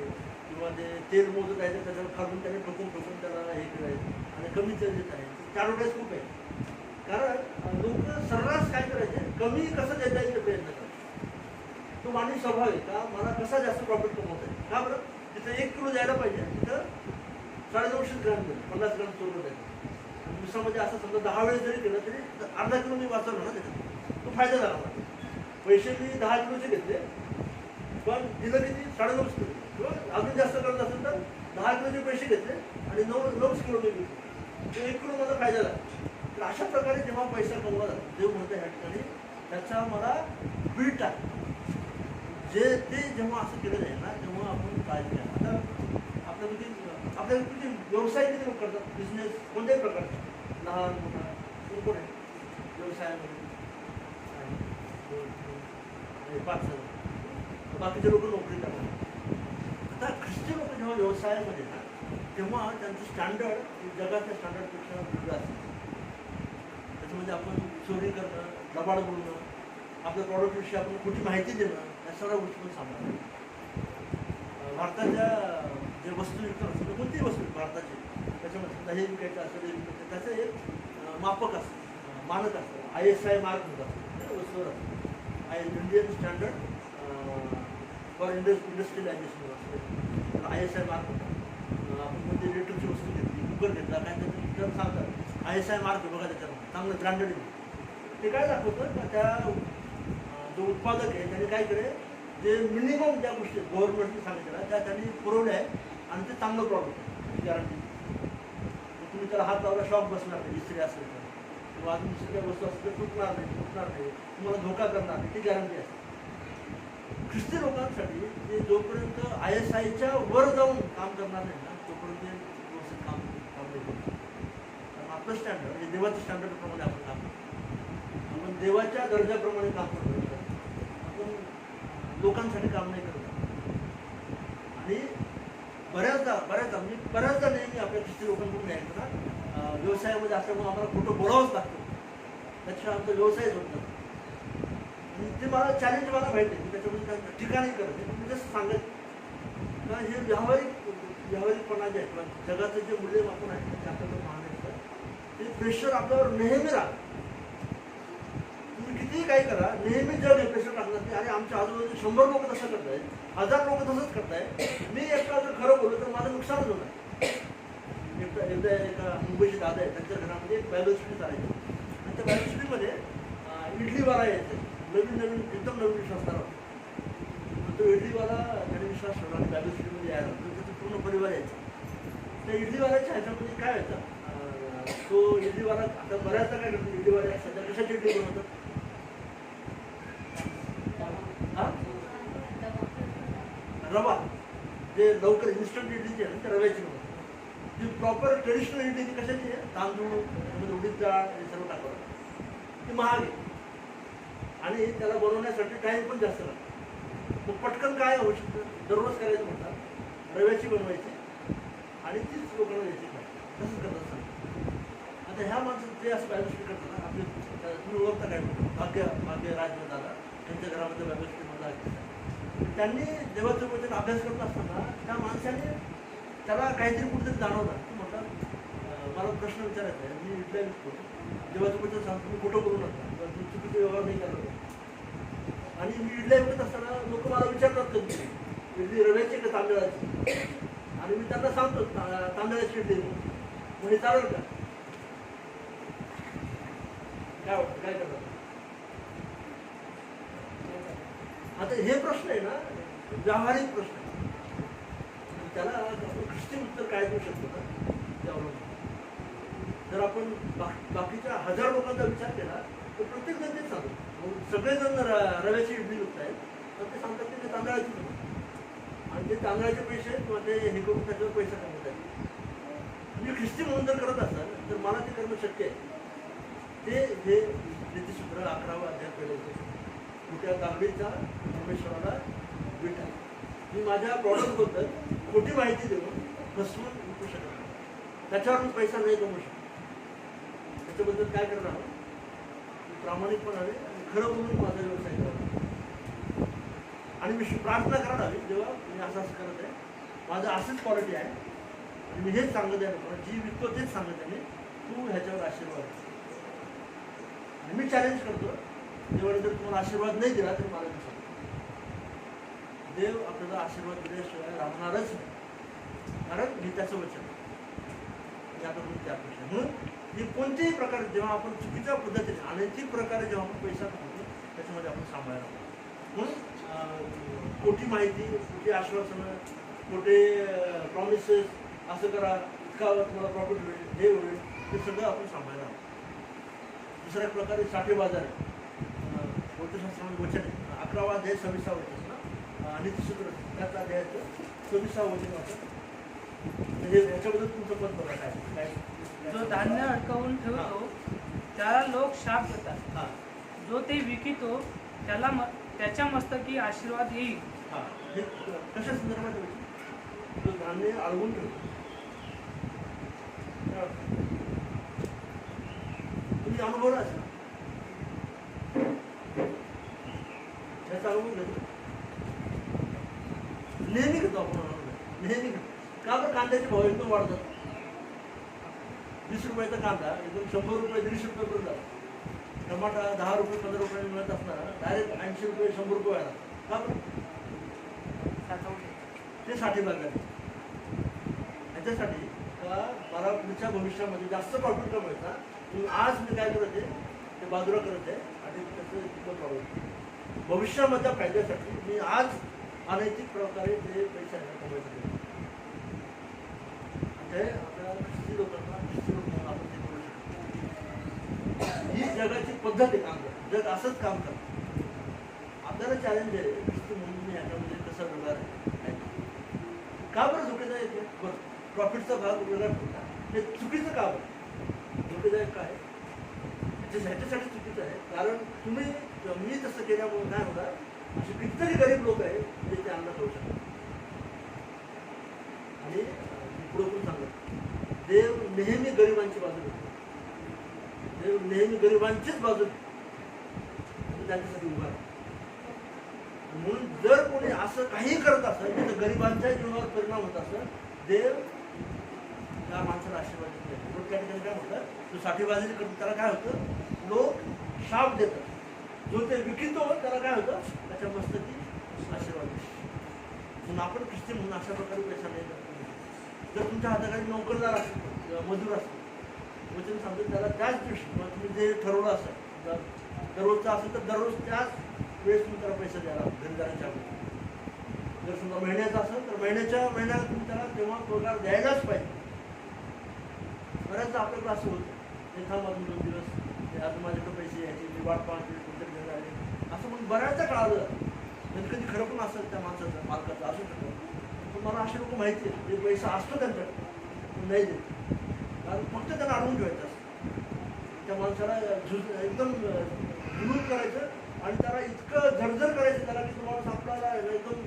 किंवा ते तेल मोजत आहे तर त्याच्यावर खालून त्याने ठोकून त्याला हे केलं आहे आणि कमी तेल देत आहे. ॲडव्हर्टाईज खूप आहे. कारण लोक सर्रास काय करायचे, कमी कसं देता येईल प्रयत्न करतात. तो मानवी स्वभाव आहे का मला कसा जास्त प्रॉफिट कमवता येईल. का बरं? तिथं 1 किलो द्यायला पाहिजे, तिथं 950 ग्रॅम देईल, 50 ग्रॅम चोरून द्यायचं. आणि दिवसामध्ये असं समजा 10 वेळेस जरी केलं तरी अर्धा किलो मी वाचवलं ना त्याच्यात, तो फायदा झाला मला. पैसे मी 10 किलोचे घेतले, पण दिलं किती 9.5 किलो, किंवा अजून जास्त करत असेल तर 10 किलोचे पैसे घेतले आणि 9 किलो मी घेतले, तो 1 किलो माझा फायदा झाला. तर अशा प्रकारे जेव्हा पैसा कमवला जातो, देव म्हणतो ह्या ठिकाणी त्याचा मला बीट आहे. जे ते जेव्हा असं केलं जाईल ना तेव्हा आपण काळजी घ्या. आता आपल्या किती व्यवसाय किती लोक करतात, बिझनेस कोणत्याही प्रकारचे, लहान मोठा कोण आहे व्यवसायामध्ये 5 जण, बाकीचे लोक नोकरी करतात. आता ख्रिस्ती लोक जेव्हा व्यवसायामध्ये ना तेव्हा त्यांचं स्टँडर्ड जगाच्या स्टँडर्डपेक्षा वेगळं असतं. त्याच्यामध्ये आपण चोरी करणं, लबाड बोलणं, आपल्या प्रॉडक्टविषयी आपण खोटी माहिती देणं, या सगळ्या गोष्टी पण सांभाळणं. भारताच्या जे वस्तू विकत असतात, कोणतीही वस्तू भारताची, त्याच्यामध्ये हे विकायचं असेल, हे विकायचं, त्याचं एक मापक असतं, मानक असतं, ISI मार्क होतात वस्तूवर असतं. इंडियन स्टँडर्ड फॉर इंडस्ट्रियलायझेशन असतं, ISI मार्क होतात. आपण कोणती इलेक्ट्रिकची वस्तू घेतली, कुकर घेतला, काय त्याचं सांगतात ISI मार्क बघा त्याच्यावर चांगलं ब्रँडेड. ते काय दाखवतं का त्या जो जो उत्पादक आहे त्याने काय करे जे मिनिमम ज्या गोष्टी गव्हर्नमेंटने सांगितल्या त्या त्यांनी पुरवल्या आहे आणि ते चांगलं प्रॉडक्ट आहे गॅरंटी. तुम्ही त्याला हात लावला शॉक बसणार नाही इस्त्री असेल तर, किंवा अजून दुसरी काही वस्तू असेल तर तुटणार नाही, तुम्हाला धोका करणार नाही, ती गॅरंटी असते. ख्रिस्ती लोकांसाठी ते जोपर्यंत ISIच्या वर जाऊन काम करणार नाही ना तोपर्यंत ते व्यवस्थित काम नाही करू शकत. कारण आपलं स्टँडर्ड म्हणजे देवाच्या स्टँडर्डप्रमाणे आपण काम करतो, आपण देवाच्या दर्जाप्रमाणे काम करतो, आपण लोकांसाठी काम नाही करत. आणि बऱ्याचदा नेहमी आपल्या ख्रिस्ती लोकांकडून ऐकतो ना व्यवसायामध्ये असल्यामुळे आम्हाला खोटं बोलावंच लागतं, त्याच्याशिवाय आमचा व्यवसायच होत नाही. आणि ते मला चॅलेंज मला माहिती आहे, त्याच्यामध्ये ठिकाणी करत आहे, मी जसं सांगत कारण हे व्यावहारिकपणा जे आहे किंवा जगाचं जे मूल्यमापन आहे ते आपल्याला महान ते प्रेशर आपल्यावर नेहमी राहतं. तुम्ही कितीही काही करा नेहमी जग हे प्रेशर टाकणार नाही. आणि आमच्या आजूबाजूला 100 लोक तसं करताय, 1000 लोक तसंच करताय. मी एकटा जर खरं बोललो तर माझं नुकसानच होणार. एकदा एका मुंबईचे दादा आहे त्यांच्या घरामध्ये एक बायबल स्टडी चालायची आणि त्या बायबल स्टडीमध्ये इडलीवाला यायचं, नवीन एकदम नवीन विश्वासदार होता. तो इडलीवाला त्याने विश्वास ठेवला आणि बायबल स्टडीमध्ये यायला तर त्याचा पूर्ण परिवार यायचा. त्या इडलीवाल्याच्या ह्याच्यामध्ये काय व्हायचं, तो इडलीवाला आता बऱ्याचदा काय करतो, इडलीवाल्या सध्या कशाची इडली बनवतात, रवा जे लवकर इन्स्टंट इडलीची आहे ना त्या रव्याची बनवतात. जी प्रॉपर ट्रेडिशनल इडली ती कशाची आहे, तांदूळ त्यामध्ये उडीद डाळ हे सर्व टाकावं, ती महाग आहे आणि त्याला बनवण्यासाठी टाईम पण जास्त लागतो. मग पटकन काय होऊ शकतं, दररोज करायचं म्हणतात, रव्याची बनवायची आणि तीच लोकांना द्यायची नाही, तसंच करत असतात. आता ह्या माणसं जे असं बायोस्टी करतात ना, आपले तुम्ही ओळखता काय भाग्य राजदादा त्यांच्या घरामध्ये बायोस्टी मधला त्यांनी देवाचं वचन अभ्यास करत असताना त्या माणसाने त्याला काहीतरी कुठेतरी जाणवलं. तू म्हणतात मला प्रश्न विचारायचा आहे, मी इडल्या विकतो, देवाचं वचन सांगतो मी खोटं करू नका, तुम्ही चुकीचा व्यवहार नाही करणार. आणि मी इडल्या विकत असताना लोक मला विचारतात कधी इडली रव्याची का तांदळाची, आणि मी त्यांना सांगतो तांदळाची इडली म्हणजे चालेल का, काय वाटतं काय करतात. आता हे प्रश्न आहे ना व्यावहारिक प्रश्न आहे, त्याला आपण ख्रिस्ती उत्तर काय देऊ शकतो ना त्यावरून. जर आपण बाकीच्या 1000 लोकांचा विचार केला तर प्रत्येक जण तेच सांगतो, सगळेजण रव्याची इडली विकत आहेत तर ते सांगतात की ते तांदळाची विकतात आणि ते तांदळाचे पैसे किंवा ते हे करून त्याच्यावर पैसा कमवत आहेत. म्हणजे ख्रिस्ती म्हणून जर करत असाल तर मला ते करणं शक्य आहे. ते हे नीतिसूत्र 11वा अध्याय पहिल्याचं कुठल्या तांबडीचा परमेश्वराला विटा. मी माझ्या प्रॉडक्टबद्दल खोटी माहिती देऊन फसवून विकू शकत नाही, त्याच्यावर मी पैसा नाही कमवू शकतो. त्याच्याबद्दल काय करणार आहोत, प्रामाणिकपणाने आणि खरं बोलून माझा व्यवसाय करावा. आणि मी प्रार्थना करायला हवी जेव्हा मी असं करत आहे, माझं असंच क्वालिटी आहे आणि मी हेच सांगत आहे लोकांना, जी विकतो तेच सांगत आहे, तू ह्याच्यावर आशीर्वाद. आणि मी चॅलेंज करतो, देवाने जर तुम्हाला आशीर्वाद नाही दिला तर मला सांगतो, देव आपल्याला आशीर्वाद दिल्याशिवाय राहणारच नाही, कारण मी त्याचं वचन याकडून त्या अपेक्षा. म्हणून ही कोणत्याही प्रकारे जेव्हा आपण चुकीच्या पद्धतीने अनैतिक प्रकारे जेव्हा आपण पैसा कमवतो त्याच्यामध्ये आपण सांभाळायला हवं. म्हणून खोटी माहिती, खोटी आश्वासनं, खोटे प्रॉमिसेस, असं करा इतका तुम्हाला प्रॉफिट होईल, हे होईल, हे सगळं आपण सांभाळायला हवं. दुसऱ्या प्रकारे साठेबाजार आहे, वचनशास्त्रामध्ये वचन आहे 11वा अध्याय 26वा वचन ना नीतिसूत्र त्याचा अध्यायाचं 26वा वचन वाचन. म्हणजे ह्याच्याबद्दल तुमचं मत बघा काय काय. जो धान्य अडकवून ठेवतो त्याला लोक शाप देतात, हां जो ते विकितो त्याला त्याच्या मस्तकी आशीर्वाद येईल. हां हे कशा संदर्भात वचन, जो धान्य अडवून ठेवतो. तुम्ही अनुभवला असेल त्याचा अनुभव घेतो, नेहमी घेतो आपण अनुभव, नेहमी घेतो. का बरं कांद्याचे भाव एकदम वाढतात, 20 रुपयाचा कांदा एकदम 100 रुपये 150 रुपये पर्यंत जातो. टमाटा 10 रुपये 15 रुपये मिळत असताना डायरेक्ट 80 रुपये 100 रुपये व्हायला. का बरं, ते साठेबाजार आहे. ह्याच्यासाठी का मला पुढच्या भविष्यामध्ये जास्त प्रॉफिट कमवायचा, आज मी काय करत आहे ते बाजूला करत आहे आणि त्याचं प्रॉफिट भविष्यामधल्या फायद्यासाठी मी आज अनैतिक प्रकारे जे पैसे कमवायचे ते आपल्याला ख्रिस्ती लोकांना ख्रिस्ती लोक म्हणून आपण ते करू शकतो. ही जगाची पद्धत आहे काम करत. जग असंच काम करतं. आपल्याला चॅलेंज आहे ख्रिस्ती म्हणून मी याच्यामध्ये कसं व्यवहार आहे. का बरं धोकेदायक आहे? बरं प्रॉफिटचा भाग वेगळा ठेवला हे चुकीचं का बरं? धोकेदायक काय ह्याच्यासाठी चुकीचं आहे कारण मी तसं केल्यामुळे काय होणार असे कितीतरी गरीब लोक आहेत जे ते अन्न खाऊ शकतात. आणि पुढे पण सांगत देव नेहमी गरिबांची बाजू घेतो. देव नेहमी गरिबांचीच बाजू घेतो त्यांच्यासाठी उभा आहे. म्हणून जर कोणी असं काही करत असेल तर गरिबांच्या जीवनावर परिणाम होत असेल देव त्या माणसाला आशीर्वाद देत नाही. लोक त्या ठिकाणी काय म्हणतात तो साठेबाजी करतो त्याला काय होतं लोक शाप देतात. जो ते विकितो त्याला काय होतं त्याच्या मस्तकी आशीर्वाद देतो. म्हणून आपण ख्रिस्ती म्हणून अशा प्रकारे पैसा नाही करतो. जर तुमच्या हाताखाली नोकरदार असेल मजूर असेल वचन सांगतो त्याला त्याच दिवशी मग तुम्ही जे ठरवलं असेल जर दररोजचं असेल तर दररोज त्याच वेळेस तुम्ही त्याला पैसा द्यायला घरदारांच्या अगोदर. जर समजा महिन्याचा असेल तर महिन्याला तुम्ही त्याला तेव्हा पगार द्यायलाच पाहिजे. बऱ्याचदा आपल्याकडे असं होतं ते थांब अजून 2 दिवस अजून माझ्याकडे पैसे यायचे मी वाट पाहतो कोणतरी घेऊन आले असं म्हणून बऱ्याचदा कळालं. कधी कधी खरं पण असेल त्या माणसाचं मालकाचं असू शकतं. पण मला असे लोक माहिती आहे जे पैसा असतो त्यांच्याकडे पण नाही देत कारण फक्त त्यांना अडवून ठेवायचं असतं. त्या माणसाला एकदम विरोध करायचं आणि त्याला इतकं जर्जर करायचं त्याला की तुम्हाला आपल्याला एकदम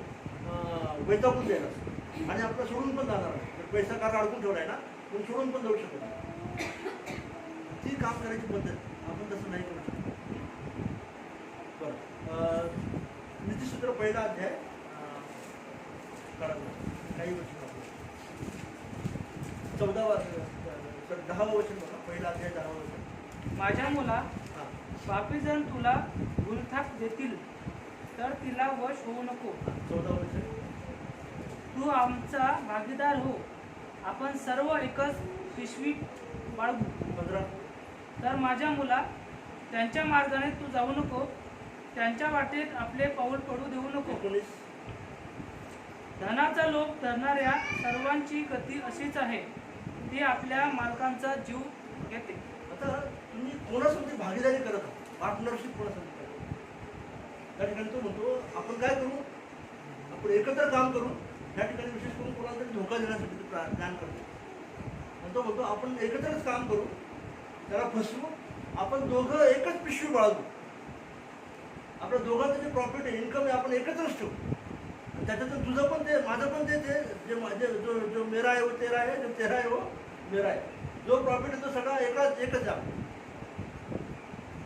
वैतागून द्यायला असतं आणि आपलं सोडून पण जाणार नाही. पैसा कारण अडकून ठेवला आहे ना पण सोडून पण जाऊ शकत नाही. ती काम करायची पद्धत आपण तसं नाही करू शकतो. बरं नीतिसूत्र पहिला अध्याय काही वचन 10वं वचन बघा. पहिला अध्याय 10वं वचन. माझ्या मुला हां पापी जण तुला गुलथाप देतील तर तिला वश होऊ नको. 14वं वचन. तू आमचा भागीदार हो. आपण सर्व एकच पिशवी बाळगू. 15. तर माझ्या मुला त्यांच्या मार्गाने तू जाऊ नको. त्यांच्या वाटेत आपले पाऊल पडू देऊ नको. 19. धनाचा लोभ धरणाऱ्या सर्वांची गती अशीच आहे. ती आपल्या मालकांचा जीव घेते. आता तुम्ही कोणासोबत भागीदारी करत आहात पार्टनरशिप कोणासोबत करत त्या ठिकाणी तो म्हणतो आपण काय करू आपण एकत्र काम करू. या ठिकाणी विशेष करून कोणाला तरी धोका देण्यासाठी ते प्लॅन करतो. आणि तो म्हणतो आपण एकत्रच काम करू त्याला फसवू आपण दोघं एकच पिशवी बाळगू. आपल्या दोघांचं जे प्रॉफिट आहे इन्कम आहे आपण एकत्रच ठेवू. त्याच्यातून तुझं पण ते माझं पण ते जे माझे जो मेरा आहे वो तेरा आहे जो तेरा आहे वो मेरा आहे. जो प्रॉफिट आहे तो सगळा एकच आहे.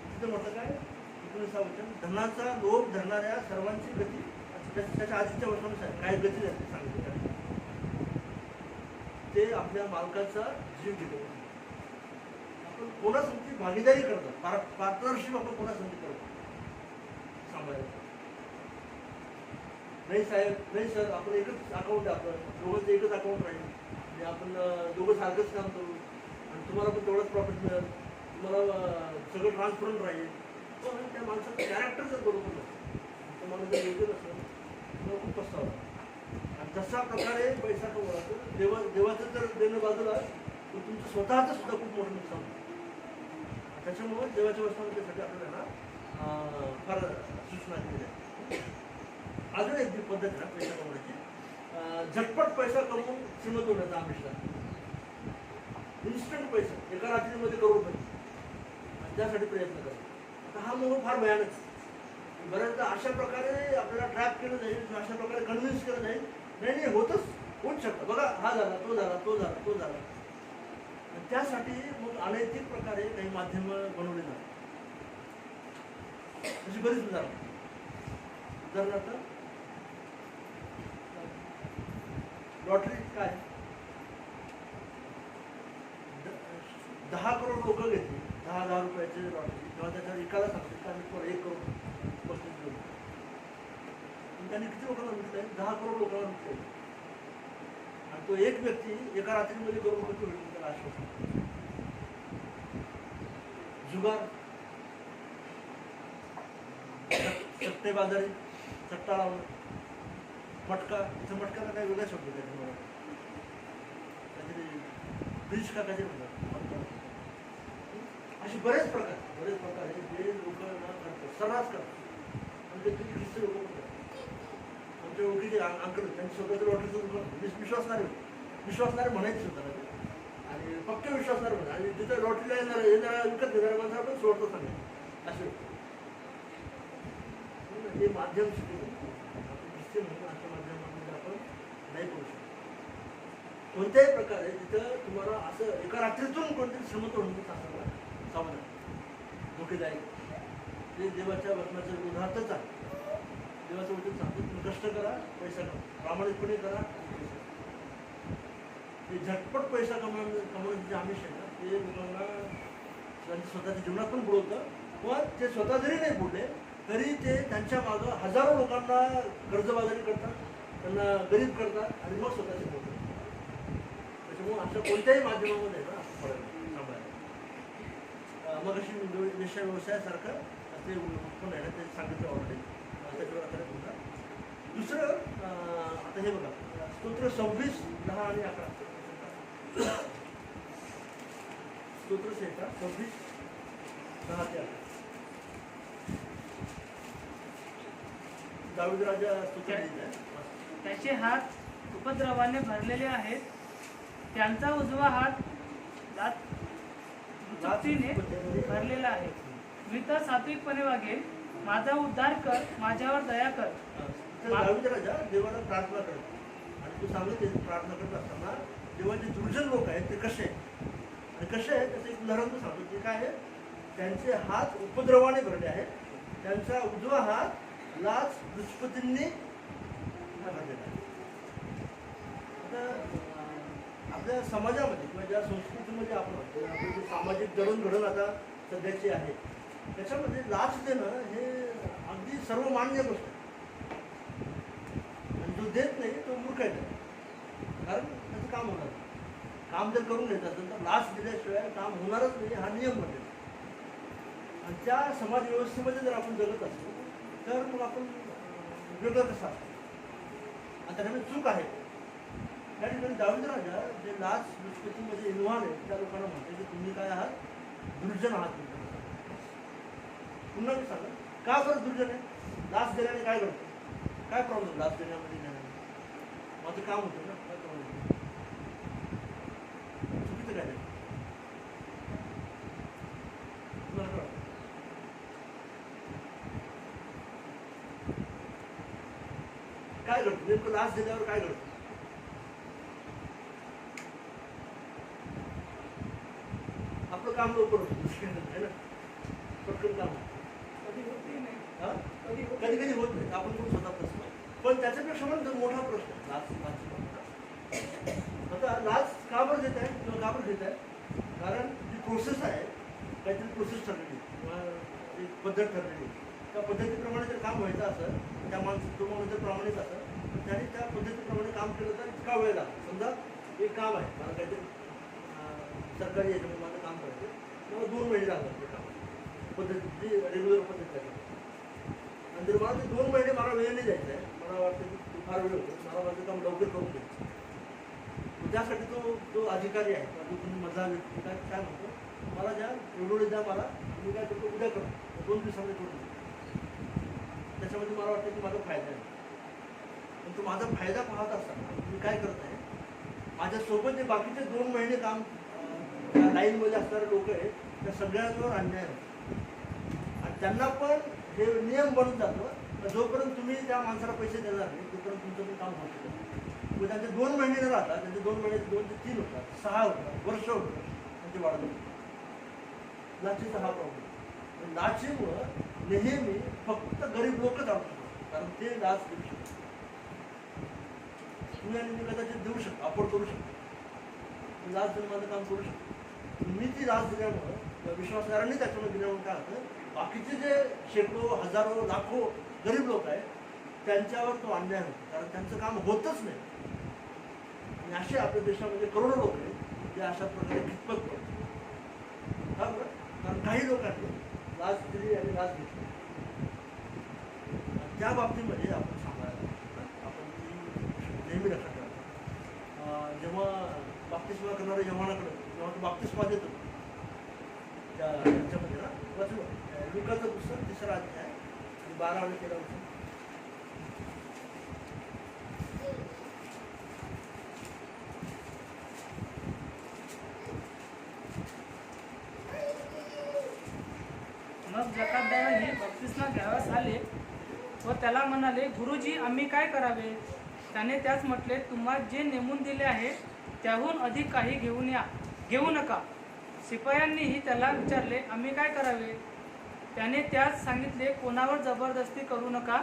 तिथं म्हटलं काय 19वं वचन. धनाचा लोभ धरणाऱ्या सर्वांची गती त्याच्या आधीच्या वर्षानुसार काय गती जाते सांगितलं ते आपल्या मालकाचा जीव घेतो. आपण कोणासोबत भागीदारी करतो पार्टनरशिप आपण कोणासोबत करतो सांभाळायचं नाही साहेब नाही सर आपण एकच अकाउंट आहे आपलं दोघंचं एकच अकाउंट राहील आणि आपण दोघं सारखंच काम करू आणि तुम्हाला पण तेवढंच प्रॉफिट मिळेल तुम्हाला सगळं ट्रान्सपरंट राहील. पण त्या माणसाचं कॅरेक्टर जर बरोबर नसेल तर मला जर योग्य नसेल तर खूप पस्तावा. आणि तशा प्रकारे पैसा कमवायचा देवाचं जर देणं बाजूला तर तुमचं स्वतःचं सुद्धा खूप मोठं नुकसान होतं. त्याच्यामुळे देवाच्या वचनामध्ये आपल्याला फार सूचना केली आहे. अजून एक जी पद्धत आहे पैसा कमवण्याची झटपट पैसा कमवून श्रीमंत होण्याचा आमिषला इन्स्टंट पैसा एका रात्रीमध्ये करोडपती आणि त्यासाठी प्रयत्न करतो. आता हा मोह फार भयानक आहे. बऱ्याचदा अशा प्रकारे आपल्याला ट्रॅप केलं जाईल अशा प्रकारे कन्व्हिन्स केलं जाईल नाही होऊच शकतं. बघा हा झाला तो झाला तो झाला तो झाला. आणि त्यासाठी मग अनैतिक प्रकारे काही माध्यमं बनवली जातात. अशी बरीच उदाहरणार्थ लॉटरी काय 10 करोड लोक घेतली 10,000 रुपयाची लॉटरी तेव्हा त्याच्यावर एकाला सांगतो आम्ही 1 करोड 35 लोक त्यांनी किती लोकांना विकलंय 10 करोड लोकांना विकलंय. आणि तो एक व्यक्ती एका रात्रीमध्ये करोडपती होईल त्याला आश्वासन. जुगार सट्टेबाजारी, सट्टा लावणं, मटका, इथं मटकाला काही वेगळा शब्द त्याच्यामुळे काहीतरी ब्रिज का काहीतरी म्हणतात. असे बरेच प्रकार आहे जे लोक ना करतात, सर्रास करतात. आणि ते किती किस्से लोक करतात. आमच्या ओळखीचे अंकल त्यांनी स्वतःचं लॉटरीचं दुकान विश्वासणारे म्हणायचे स्वतःला ते. आणि पक्के विश्वासणारे म्हणा. आणि तिथं लॉटरीला येणारा विकत घेणाऱ्या माणसाला पण सोडतो सांगा असे हे माध्यम शिकले किस्से म्हणून अशा माध्यमामध्ये आपण नाही करू शकतो. कोणत्याही प्रकारे तिथं तुम्हाला असं एका रात्रीतून कोणतरी श्रीमंत होण्याचं सांगायला सावधान धोकेदायक. ते देवाच्या वचनाच्या विरोधातच आहे. देवाचं वचन सांगतो तुम्ही कष्ट करा, पैसा करा, प्रामाणिकपणे करा. ते झटपट पैसा कमवण्याचं जे आमिष आहे ना ते लोकांना त्यांच्या स्वतःच्या जीवनात पण बुडवतं. पण ते स्वतः जरी नाही बुडले तरी ते त्यांच्या मागं हजारो लोकांना कर्जबाजारी करतात, त्यांना गरीब करतात आणि मग स्वतःचे बुडतात. त्याच्यामुळे अशा कोणत्याही माध्यमामध्ये ना सांभाळायला मग अशी व्यवसायासारखं ते उत्पन्न आहे ना ते सांगितलं ऑलरेडी. त्याच्यावर आता बोलतात. दुसरं आता हे बघा स्तोत्र 26, 10 आणि 11. स्तोत्र 26, 10 ते 11. दावीद राजा स्तोत्र लिहित आहे. त्याचे हात उपद्रवाने भरलेले आहेत, त्यांचा उजवा हात दुचकतीने भरलेला आहे. मी तर सात्विकपणे वागेन, माझा उद्धार कर, माझ्यावर दया कर. दावीद राजा देवाला प्रार्थना करतो आणि तू सांगत प्रार्थना करत असताना देवाचे दुर्जन लोक आहेत ते कसे आहेत आणि कसे आहेत त्याचं एक उदाहरण तू सांगतो. ते काय आहे, त्यांचे हात उपद्रवाने भरले आहेत, त्यांचा उजवा हात लाच दुष्पतींनी भरलेला आहे. आता आपल्या समाजामध्ये किंवा ज्या संस्कृतीमध्ये आपण म्हणतो आपली जी सामाजिक जडणघडण आता सध्याची आहे त्याच्यामध्ये लाच देणं हे अगदी सर्वमान्य गोष्ट आहे. आणि जो देत नाही तो मूर्ख आहे, कारण त्याचं काम होणार. काम जर करून घ्यायचं असेल तर लाच दिल्याशिवाय काम होणारच नाही हा नियम म्हणजे. आणि त्या समाज व्यवस्थेमध्ये जर आपण जगत असतो तर मग आपण वेगळं कसं असतो. आणि त्याच्यामध्ये चूक आहे. त्या ठिकाणी दावीद राजा जे लाच दुष्पतीमध्ये इन्व्हॉल्व आहे त्या लोकांना म्हणते की तुम्ही काय आहात, दुर्जन आहात. पुन्हा मी सांगा का बरं दुर्जन आहे? लाच देण्याने काय घडतं? काय प्रॉब्लेम लाच देण्यामध्ये देण्याने? माझं काम होतं ना, काय प्रॉब्लेम? चुकीचं काय नाही. तुम्हाला काय वाटतं? काय घडतं नेमकं लाच दिल्यावर काय घडतं? आपलं काम लवकर होतं आहे ना, पटकन काम कधी कधी होत नाही. आपण पण स्वतः प्रश्न पण त्याच्यापेक्षा पण मोठा प्रश्न आहे लाच. आता लाच का बरं देत आहे किंवा का बरं देत आहे? कारण जी प्रोसेस आहे काहीतरी प्रोसेस ठरलेली किंवा एक पद्धत ठरलेली, त्या पद्धतीप्रमाणे जर काम व्हायचं असेल त्या तो माणूस जर प्रामाणिक असेल तर त्याने त्या पद्धतीप्रमाणे काम केलं तर इतका वेळ लागतो. समजा एक काम आहे मला काहीतरी सरकारी याच्यामध्ये माझं काम करायचं किंवा 2 महिने लागतात ते काम पद्धती जी रेग्युलर पद्धत आहे. आणि जर मला ते 2 महिने मला वेळ नाही द्यायचा आहे, मला वाटतं की फार वेळ होतो, मला माझं काम लवकर करून द्यायचं. त्यासाठी तो अधिकारी आहे किंवा तो तुम्ही मधला व्यक्ती काय म्हणतो, मला द्या एवढे द्या मला, तुम्ही काय करतो उद्या करतो 2 दिवसामध्ये करून देतो. त्याच्यामध्ये मला वाटतं की माझा फायदा आहे. पण तो माझा फायदा पाहत असताना तुम्ही काय करत आहे, माझ्यासोबत जे बाकीचे 2 महिने काम त्या लाईनमध्ये असणारे लोक आहेत त्या सगळ्यांवर अन्याय होतो. आणि त्यांना पण हे नियम बनून जातं जोपर्यंत तुम्ही त्या माणसाला पैसे देणार नाही तोपर्यंत तुमचं पण काम होत नाही. मग त्यांचे 2 महिने न राहतात, त्यांचे 2 महिने 2 ते 3 होतात, 6 होतात, वर्ष होतात, त्यांची वाढ होते. लाचीचा हा प्रॉब्लेम. लाचीमुळं नेहमी फक्त गरीब लोकच अडकतात, कारण ते लाच देऊ शकतात. तुम्ही आणि मी कदाचित देऊ शकतो, अफोर्ड करू शकतो, लाच देऊन माझं काम करू शकतो. मी ती लाच दिल्यामुळं विश्वासदारांनी त्याच्यामध्ये दिल्यामुळे काय होतं, बाकीचे जे शेकडो हजारो लाखो गरीब लोक आहेत त्यांच्यावर तो अन्याय होतो, कारण त्यांचं काम होतच नाही. आणि असे आपल्या देशामध्ये करोडो लोक आहेत जे अशा प्रकारे कितपत पडतात. का बरं? कारण काही लोकांनी लाच दिली आणि लाच घेतली. त्या बाबतीमध्ये आपण सांभाळायला आपण ती नेहमी लक्षात ठेवायला. जेव्हा बाप्तिस्मा करणाऱ्या यव्हानाकडे जेव्हा तो बाप्तिस्मा देतो त्याच्यामध्ये ना वाचलं लुकाचं पुस्तक 3रा अध्याय 12 आणि 13 वर्ष. मग जकातदाराने बप्तिस्मा घ्यावयास आले व त्याला म्हणाले, गुरुजी, आम्ही काय करावे? त्याने त्यास म्हटले, तुम्हाला जे नेमून दिले आहे त्याहून अधिक काही घेऊ नका. शिपायांनीही त्याला विचारले, आम्ही काय करावे? त्याने त्यास सांगितले, कोणावर जबरदस्ती करू नका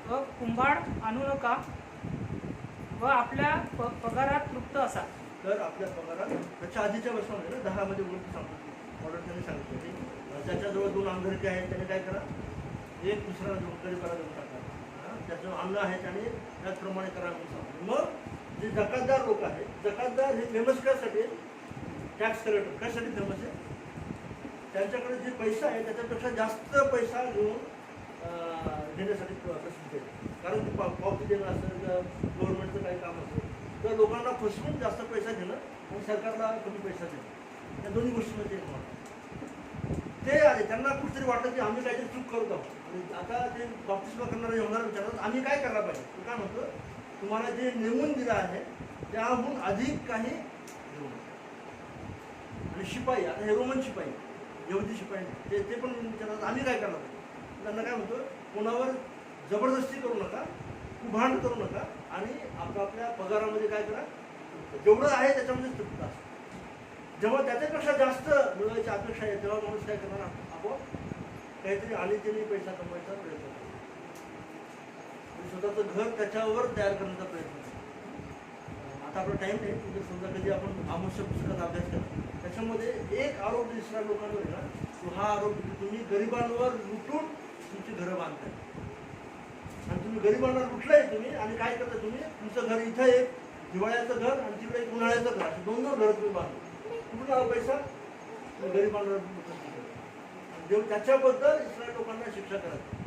व कुंभाड आणू नका व आपल्या पगारात तृप्त असा. तर आपल्या पगारात त्याच्या आधीच्या वर्षामध्ये ना 10 मध्ये उलट सांगतो ऑर्डर त्यांनी सांगितलं की त्याच्याजवळ 2 अंगरखे आहेत त्याने काय करा, एक दुसरा गरीबाला देऊन टाका. त्याचं अन्न आहे त्याने त्याचप्रमाणे करा म्हणून सांगतो. मग जे जकातदार लोक आहेत, जकातदार हे फेमस कशासाठी? टॅक्स कलेक्टर कशासाठी फेमस आहे? त्यांच्याकडे जे पैसा आहे त्याच्यापेक्षा जास्त पैसा घेऊन देण्यासाठी प्रसिद्ध आहे. कारण ते पावती देणं असेल किंवा गव्हर्नमेंटचं काही काम असेल तर लोकांना फसवून जास्त पैसा घेणं आणि सरकारला कमी पैसा देणं, या दोन्ही गोष्टीमध्ये एक महत्त्व. ते आले त्यांना कुठेतरी वाटतं की आम्ही काहीतरी चूक करत आहोत. आणि आता ते बाप्तिस्मा करणारे यव्हानाला विचारतात, आम्ही काय करायला पाहिजे? तो काय म्हणतो, तुम्हाला जे नेमून दिलं आहे त्याहून अधिक काही घेऊ नका. आणि शिपाई, आता हे रोमन शिपाई, यहुदी शिपाई, ते पण विचारतात आम्ही काय करायला पाहिजे? त्यांना काय म्हणतो, कोणावर जबरदस्ती करू नका, कुभांड करू नका आणि आपापल्या पगारामध्ये काय करा, जेवढं आहे त्याच्यामध्ये तृप्त असतो. जेव्हा त्याच्यापेक्षा जास्त मिळवायची अपेक्षा आहे तेव्हा माणूस काय करणार, आपोआप काहीतरी आणि त्यांनी पैसा कमवायचा प्रयत्न करतो. स्वतःचं घर त्याच्यावर तयार करण्याचा प्रयत्न करतो. आता आपला टाईम नाही, म्हणजे समजा कधी आपण आमुष्य पुस्तकाचा अभ्यास केला त्याच्यामध्ये एक आरोप इस्रायल लोकांवर आहे ना, तो हा आरोप की तुम्ही गरिबांवर लुटून तुमची घरं बांधताय. आणि तुम्ही गरिबांना लुटलंय तुम्ही आणि काय करता तुम्ही, तुमचं घर इथं एक हिवाळ्याचं घर आणि तिकडे एक उन्हाळ्याचं घर, असे 2 घर तुम्ही बांधता. कुठून आला पैसा? गरिबांना लुटून. देव त्याच्याबद्दल इस्रायल लोकांना शिक्षा करायची.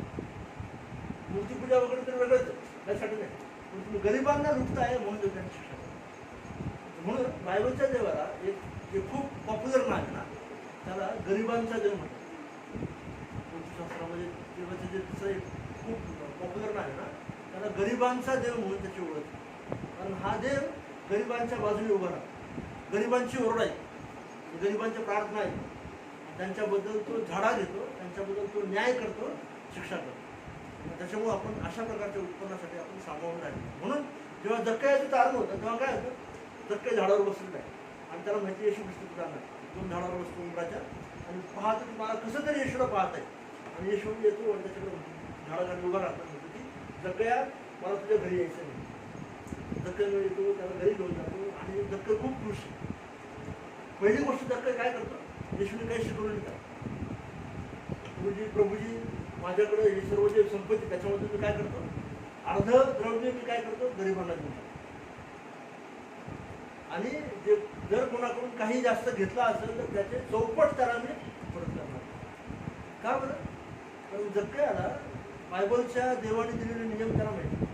मूर्तीपूजा वगैरे तर वेगळंच त्यासाठी नाही, पण तुम्ही गरिबांना लुटताय म्हणून देव त्यांनी शिक्षा करतो. म्हणून बायबलच्या देवाला एक जे खूप पॉप्युलर नाव आहे ना, त्याला गरिबांचा देव म्हणतात. शास्त्रामध्ये देवाचे जे दुसरं एक खूप पॉप्युलर नाव आहे ना, त्याला गरिबांचा देव म्हणून त्याची ओळख. कारण हा देव गरिबांच्या बाजूने उभा राहतो, गरिबांची ओरड आहे, गरिबांच्या प्रार्थना आहे, त्यांच्याबद्दल तो झाडा घेतो, त्यांच्याबद्दल तो न्याय करतो, शिक्षा करतो. त्याच्यामुळे आपण अशा प्रकारच्या उत्पन्नासाठी आपण सामावून राहिलो. म्हणून जेव्हा जक्कयाचं तारण होतं तेव्हा काय होतं, जक्कय झाडावर बसलेलं आहे आणि त्याला माहिती येशू ख्रिस्त जाणार 2 झाडावर बसतो उंबराच्या आणि पाहतो की मला कसं तरी येशूला पाहत आहे. आणि येशू येतो आणि त्याच्याकडे झाडाखाली उभा राहतो, म्हणतो की जक्कया मला तुझ्या घरी यायचं नाही. जक्कय येतो, त्याला घरी घेऊन जातो आणि जक्कय खूप खुश. पहिली गोष्ट जक्कय काय करतो, येशूने काही शिकवलं नाही. प्रभूजी माझ्याकडे हे सर्व जे संपत्ती त्याच्यामध्ये मी काय करतो, अर्ध द्रव्य मी काय करतो, गरिबांना देऊन टाकतो. आणि जे जर कोणाकडून काही जास्त घेतला असेल तर त्याचे 4पट त्याला मी परत करणार. का बरं? कारण जक्कयाला बायबलच्या देवाने दिलेले नियम त्याला माहिती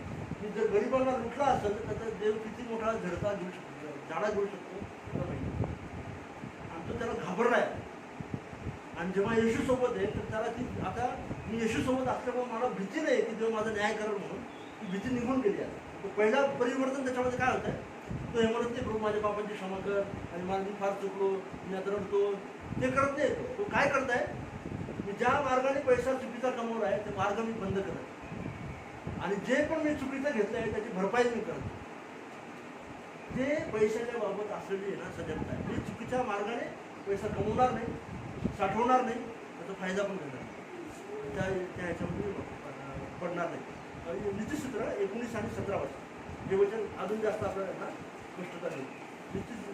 की जर गरिबांना लुटला असेल तर त्याचा देव किती मोठा झडका घेऊ शकतो, झाडा घेऊ शकतो त्याला माहिती. आणि तो त्याला घाबरलाय. आणि जेव्हा येशू सोबत आहे तर त्याला ती, आता मी येशू सोबत असल्यामुळे मला भीती नाही की देव माझा न्याय करेल म्हणून, ती भीती निघून गेली आहे. तो पहिला परिवर्तन त्याच्यामध्ये काय होतं, तो हे म्हणत नाही, प्रभू माझ्या बापांची क्षमा कर आणि मला मी फार चुकलो, मी आता रडतो, ते करत नाही. तो काय करताय, मी ज्या मार्गाने पैसा चुकीचा कमवला आहे ते मार्ग मी बंद करत आणि जे पण मी चुकीचं घेतलं आहे त्याची भरपाई मी करतो. ते पैशाच्या बाबत असलेली ना सजगता आहे. मी चुकीच्या मार्गाने पैसा कमवणार नाही, साठवणार नाही, त्याचा फायदा पण घेणार नाही, त्या ह्याच्यामध्ये पडणार नाही. नीतिसूत्र 19 आणि 17 वर्ष हे वचन अजून जास्त आपल्याला स्पष्टता देईल.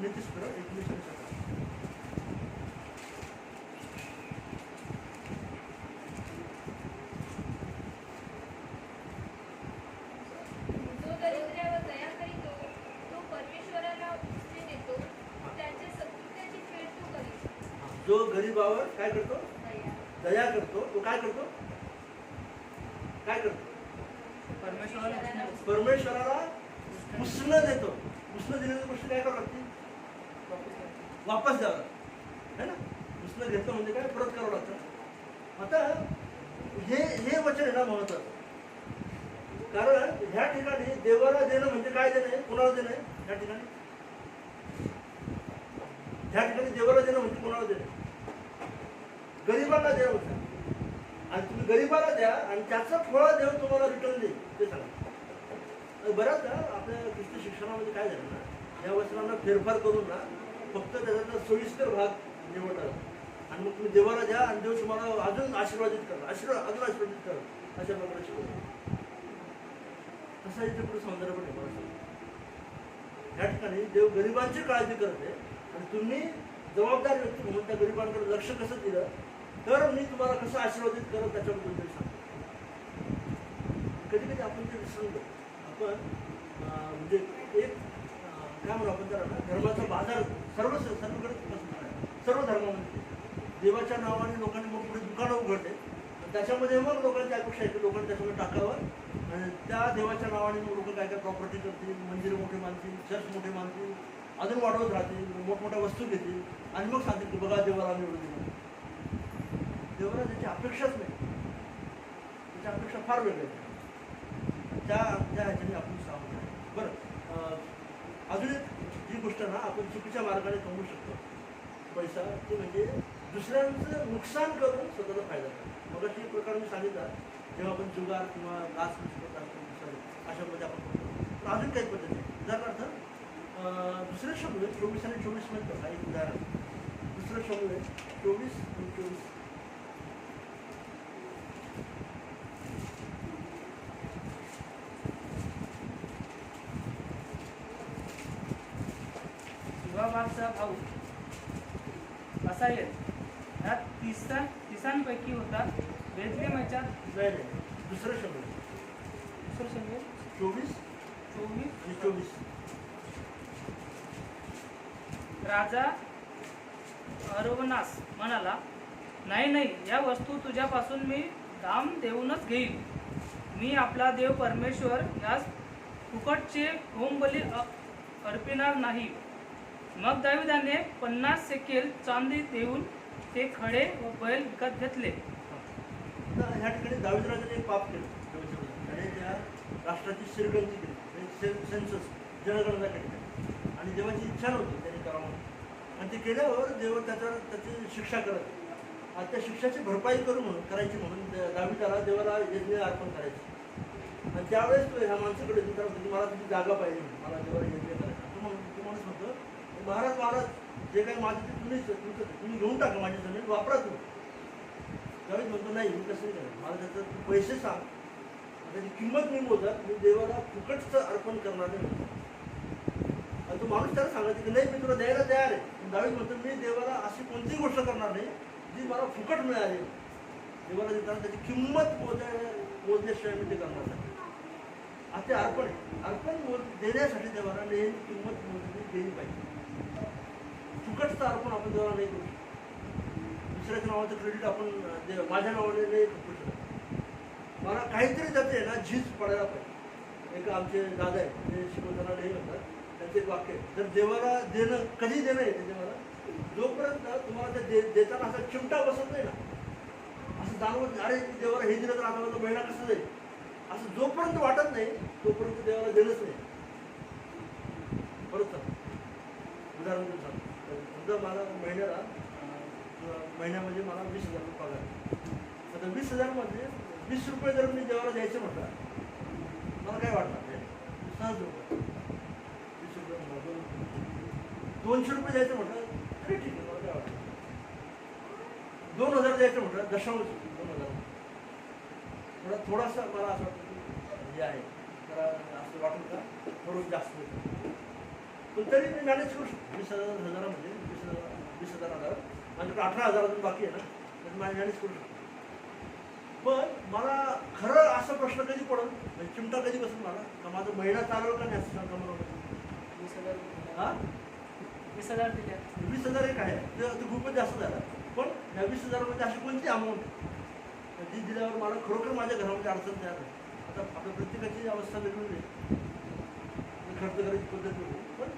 नीतिसूत्र 19 आणि 17. जो दरिद्रावर दया करीतो तो परमेश्वराला उच्च देतो, त्याच्या सत्कृत्याची फेड तू करीस. जो गरीबावर काय करतो, दया. दया करतो, तो काय करतो, काय करतो, परमेश्वराला उसने देतो. परमेश्वराला उसनं देतो. उसनं दिलेल्या गोष्टी काय करावं लागतील? वापस द्यावं लागतं है ना. उसनं घेतलं म्हणजे काय परत करावं लागतं. आता हे वचन आहे ना महत्वाचं. कारण ह्या ठिकाणी देवाला देणं म्हणजे काय देणं आहे? कोणाला देणं आहे? ह्या ठिकाणी देवाला देणं म्हणजे कोणाला देणं? गरिबांना देणं होतं. आणि तुम्ही गरिबाला द्या आणि त्याचं फळ देव तुम्हाला रिटर्न देईल ते सांगा. बऱ्याचदा आपल्या ख्रिस्ती शिक्षणामध्ये काय झालं ना, या वचनांना फेरफार करून ना फक्त त्याचा सोयीस्कर भाग निवडतात आणि मग तुम्ही देवाला द्या आणि देव तुम्हाला अजून आशीर्वादित करणार, अजून आशीर्वादित करणार अशा प्रकारे शिकवतात. तसा इथे पुढे सौंदर्य पण आहे. मला या ठिकाणी देव गरिबांची काळजी करते आणि तुम्ही जबाबदार व्यक्ती म्हणून त्या गरिबांकडे लक्ष कसं दिलं तर मी तुम्हाला कसं आशीर्वादित करत त्याच्याबद्दल तरी सांगतो. कधी कधी आपण ते विसरून जातो. आपण म्हणजे एक काय म्हणू आपण त्याला धर्माचा बाजार सर्वकडे सर्व धर्मामध्ये देवाच्या नावाने लोकांनी मोठमोठे दुकानं उघडले. त्याच्यामध्ये मग लोकांची अपेक्षा आहे की लोकांनी त्याच्यामध्ये टाकावं आणि त्या देवाच्या नावाने मग लोक काय काय प्रॉपर्टी करतील, मंदिरं मोठे बांधतील, चर्च मोठे बांधतील, अजून वाढवत राहतील, मोठमोठ्या वस्तू घेतील आणि मग सांगतील की बघा देवाला आम्ही एवढं दिलं. देवाला त्याची अपेक्षाच नाही. त्याची अपेक्षा फार वेगळी आहे. त्या ह्याच्याने आपण सावध आहे. बरं, अजून एक जी गोष्ट ना आपण चुकीच्या मार्गाने कमवू शकतो पैसा, ते म्हणजे दुसऱ्यांचं नुकसान करून स्वतःचा फायदा करतो. मग एक प्रकार मी सांगितला जेव्हा आपण जुगार किंवा लाच करत असतो अशामध्ये आपण करतो. अजून काही पद्धती उदाहरणार्थ दुसरे शब्द 24 आणि 24 मध्ये बघा एक उदाहरण. दुसरं शब्द 24 आणि 24 योआबाचा भाऊ असाहेल ह्या तिसांपैकी होता. बेथलेहमच्या नाही दुसरं शब्द 24 आणि 24 राजा अरवनास म्हणाला, नाही, या वस्तू तुझ्यापासून मी दाम देऊनच घेईन. मी आपला देव परमेश्वर यास फुकटचे होमबली अर्पिणार नाही. मग दाविदाने 50 शेकेल चांदी देऊन ते खडे व बैल विकत घेतले. ह्या ठिकाणी दाविदराजाने एक पाप केलं. त्याने त्या राष्ट्राची श्रीगंती केली, सेन्सस जनगणना केली आणि देवाची इच्छा नव्हती त्यांनी करावं आणि ते केल्यावर देव त्याची शिक्षा करत आणि त्या शिक्षाची भरपाई करायची म्हणून दाविदाला देवाला यज्ञ अर्पण करायची. आणि त्यावेळेस तो ह्या माणसाकडे मला तुझी जागा पाहिजे, मला देवाला यज्ञ करायचा. तो माणूस म्हणतो, महाराज जे काही माझं ते तुम्ही घेऊन टाका, माझी जमीन वापरा तुम्ही. त्यावेळेस म्हणतो नाही मी कसं नाही करत, मला त्याचं तू पैसे सांग, त्याची किंमत मी मोजत, मी देवाला फुकटचं अर्पण करणार नाही. आणि तो माणूस त्याला सांगायचं की नाही मी तुला द्यायला तयार आहे. दावीद म्हणतो मी देवाला अशी कोणतीही गोष्ट करणार नाही जी मला फुकट मिळाली. देवाला देताना त्याची किंमत मोजल्याशिवाय मी ते करणार नाही. आता ते अर्पण आहे. अर्पण देण्यासाठी देवाला नेहमी किंमत मोजली गेली पाहिजे. फुकटचं अर्पण आपण देवाला नाही करू शकतो. दुसऱ्याच्या नावाचं क्रेडिट आपण माझ्या नावाने नाही करू शकतो. मला काहीतरी त्याचे ना झीज पडायला पाहिजे. एक आमचे दादा आहे ते शिकवताना नाही म्हणतात, त्यांचं एक वाक्य आहे, जर देवाला देणं कधी देणं येते देवाला जोपर्यंत तुम्हाला ते देताना असा चिमटा बसत नाही ना, असं जाणवत अरे देवाला हे दिलं तर आता माझा महिना कसं जाईल असं जोपर्यंत वाटत नाही तोपर्यंत देवाला देणंच नाही. परत उदाहरण देऊन सांगतो. समजा मला महिन्यामध्ये मला 20,000 रुपये पगार. आता 20,000 मध्ये 20 रुपये जर मी देवाला द्यायचे म्हटलं मला काय वाटणार नाही, सहज रुपये 20 रुपये म्हणा 200 रुपये द्यायचं म्हटलं तरी ठीक आहे, मला काय वाटतं. 2,000 द्यायचं म्हटलं दशांश 2,000 थोडासा मला असं वाटतं की हे आहे जरा असं वाटून का थोडं जास्त पण तरी मी मॅनेज करू शकतो. 20,000 20,000 माझ्याकडे 18,000 अजून बाकी आहे ना, तर मॅनेज करू शकतो. पण मला खरं असा प्रश्न कधी पडेल म्हणजे चिमटा कधी बसेल मला का माझा महिना चालवलं का नाही असं सांगा मला. 20,000 दिल्या. 20,000 एक आहे ते खूपच जास्त झालं. पण या 20,000 मध्ये अशी कोणती अमाऊंट जी दिल्यावर मला खरोखर माझ्या घरामध्ये अडचण तयार आहे. आता आपल्या प्रत्येकाची अवस्था वेगवेगळी आहे, खर्च करायची पद्धत वेगळी, पण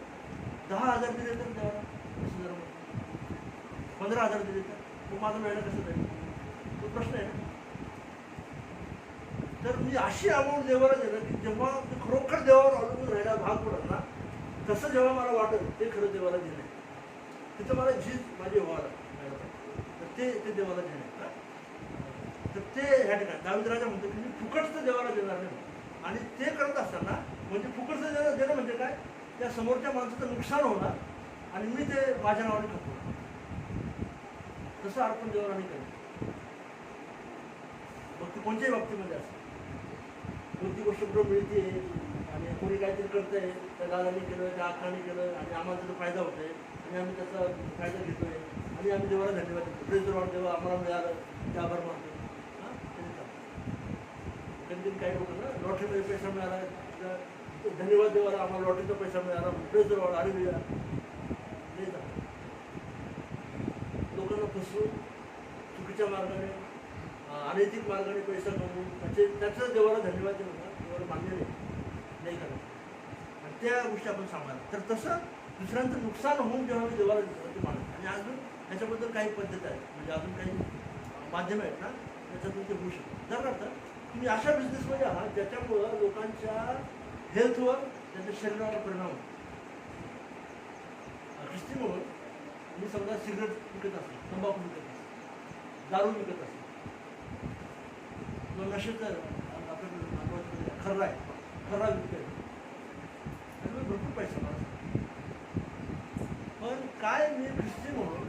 10,000 दिले तर देवाला 20,000 15,000 दिले तर माझं मिळणं कसं जाईल, तो प्रश्न आहे ना. तर मी अशी अमाऊंट देवाला देणं की जेव्हा मी खरोखर देवावर अवलंबून राहायला भाग पडत ना, तसं जेव्हा मला वाटेल ते खरं देवाला देणं आहे. तिथं मला झीज माझी व्हायला तर ते देवाला देणं आहे. तर ते ह्या ठिकाणी दाविद राजा म्हणतो की मी फुकटचं देवाला देणार नाही. आणि ते करत असताना म्हणजे फुकटचं देणं म्हणजे काय, त्या समोरच्या माणसाचं नुकसान होणार आणि मी ते माझ्या नावाने खपवणार, तसं अर्पण देवाला नाही करणार. मग ती कोणत्याही बाबतीमध्ये असते. कोणती गोष्ट कुठं मिळते आणि कोणी काहीतरी करतंय, त्या दादाने केलं, त्या अक्काने केलं आणि आम्हाला त्याचा फायदा होतोय आणि आम्ही त्याचा फायदा घेतोय आणि आम्ही देवाला धन्यवाद देतो. प्रेज लॉर्ड, देवा आम्हाला मिळालं ते आभार मानतो. हां, कधी काही लोक ना लॉटरीमध्ये पैसा मिळाला, धन्यवाद देवाला आम्हाला लॉटरीचा पैसा मिळाला, प्रेज लॉर्ड आणि मिळाला नाही का. लोकांना फसवून चुकीच्या मार्गाने अनैतिक मार्गाने पैसा कमवून त्याचं देवाला धन्यवाद देणं देवाला मान्य नाही करायचं आणि त्या गोष्टी आपण सांभाळा. तर तसं दुसऱ्यांचं नुकसान होऊन जेव्हा मी देवाला देतो ते मानत. आणि अजून ह्याच्याबद्दल काही पद्धत आहे, म्हणजे अजून काही माध्यम आहेत ना, त्याच्यातून ते होऊ शकतं. उदाहरणार्थ तुम्ही अशा बिझनेसमध्ये आहात ज्याच्यामुळं लोकांच्या हेल्थवर, त्यांच्या शरीरावर परिणाम होतो. ख्रिस्ती म्हणून मी समजा सिगरेट विकत असेल, तंबाखू विकत असेल, दारू विकत असेल किंवा नशेचं आपल्याकडे खर्रा आहे, खर्रा विकतोय आणि मी भरपूर पैसा मला. पण काय मी ख्रिस्ती म्हणून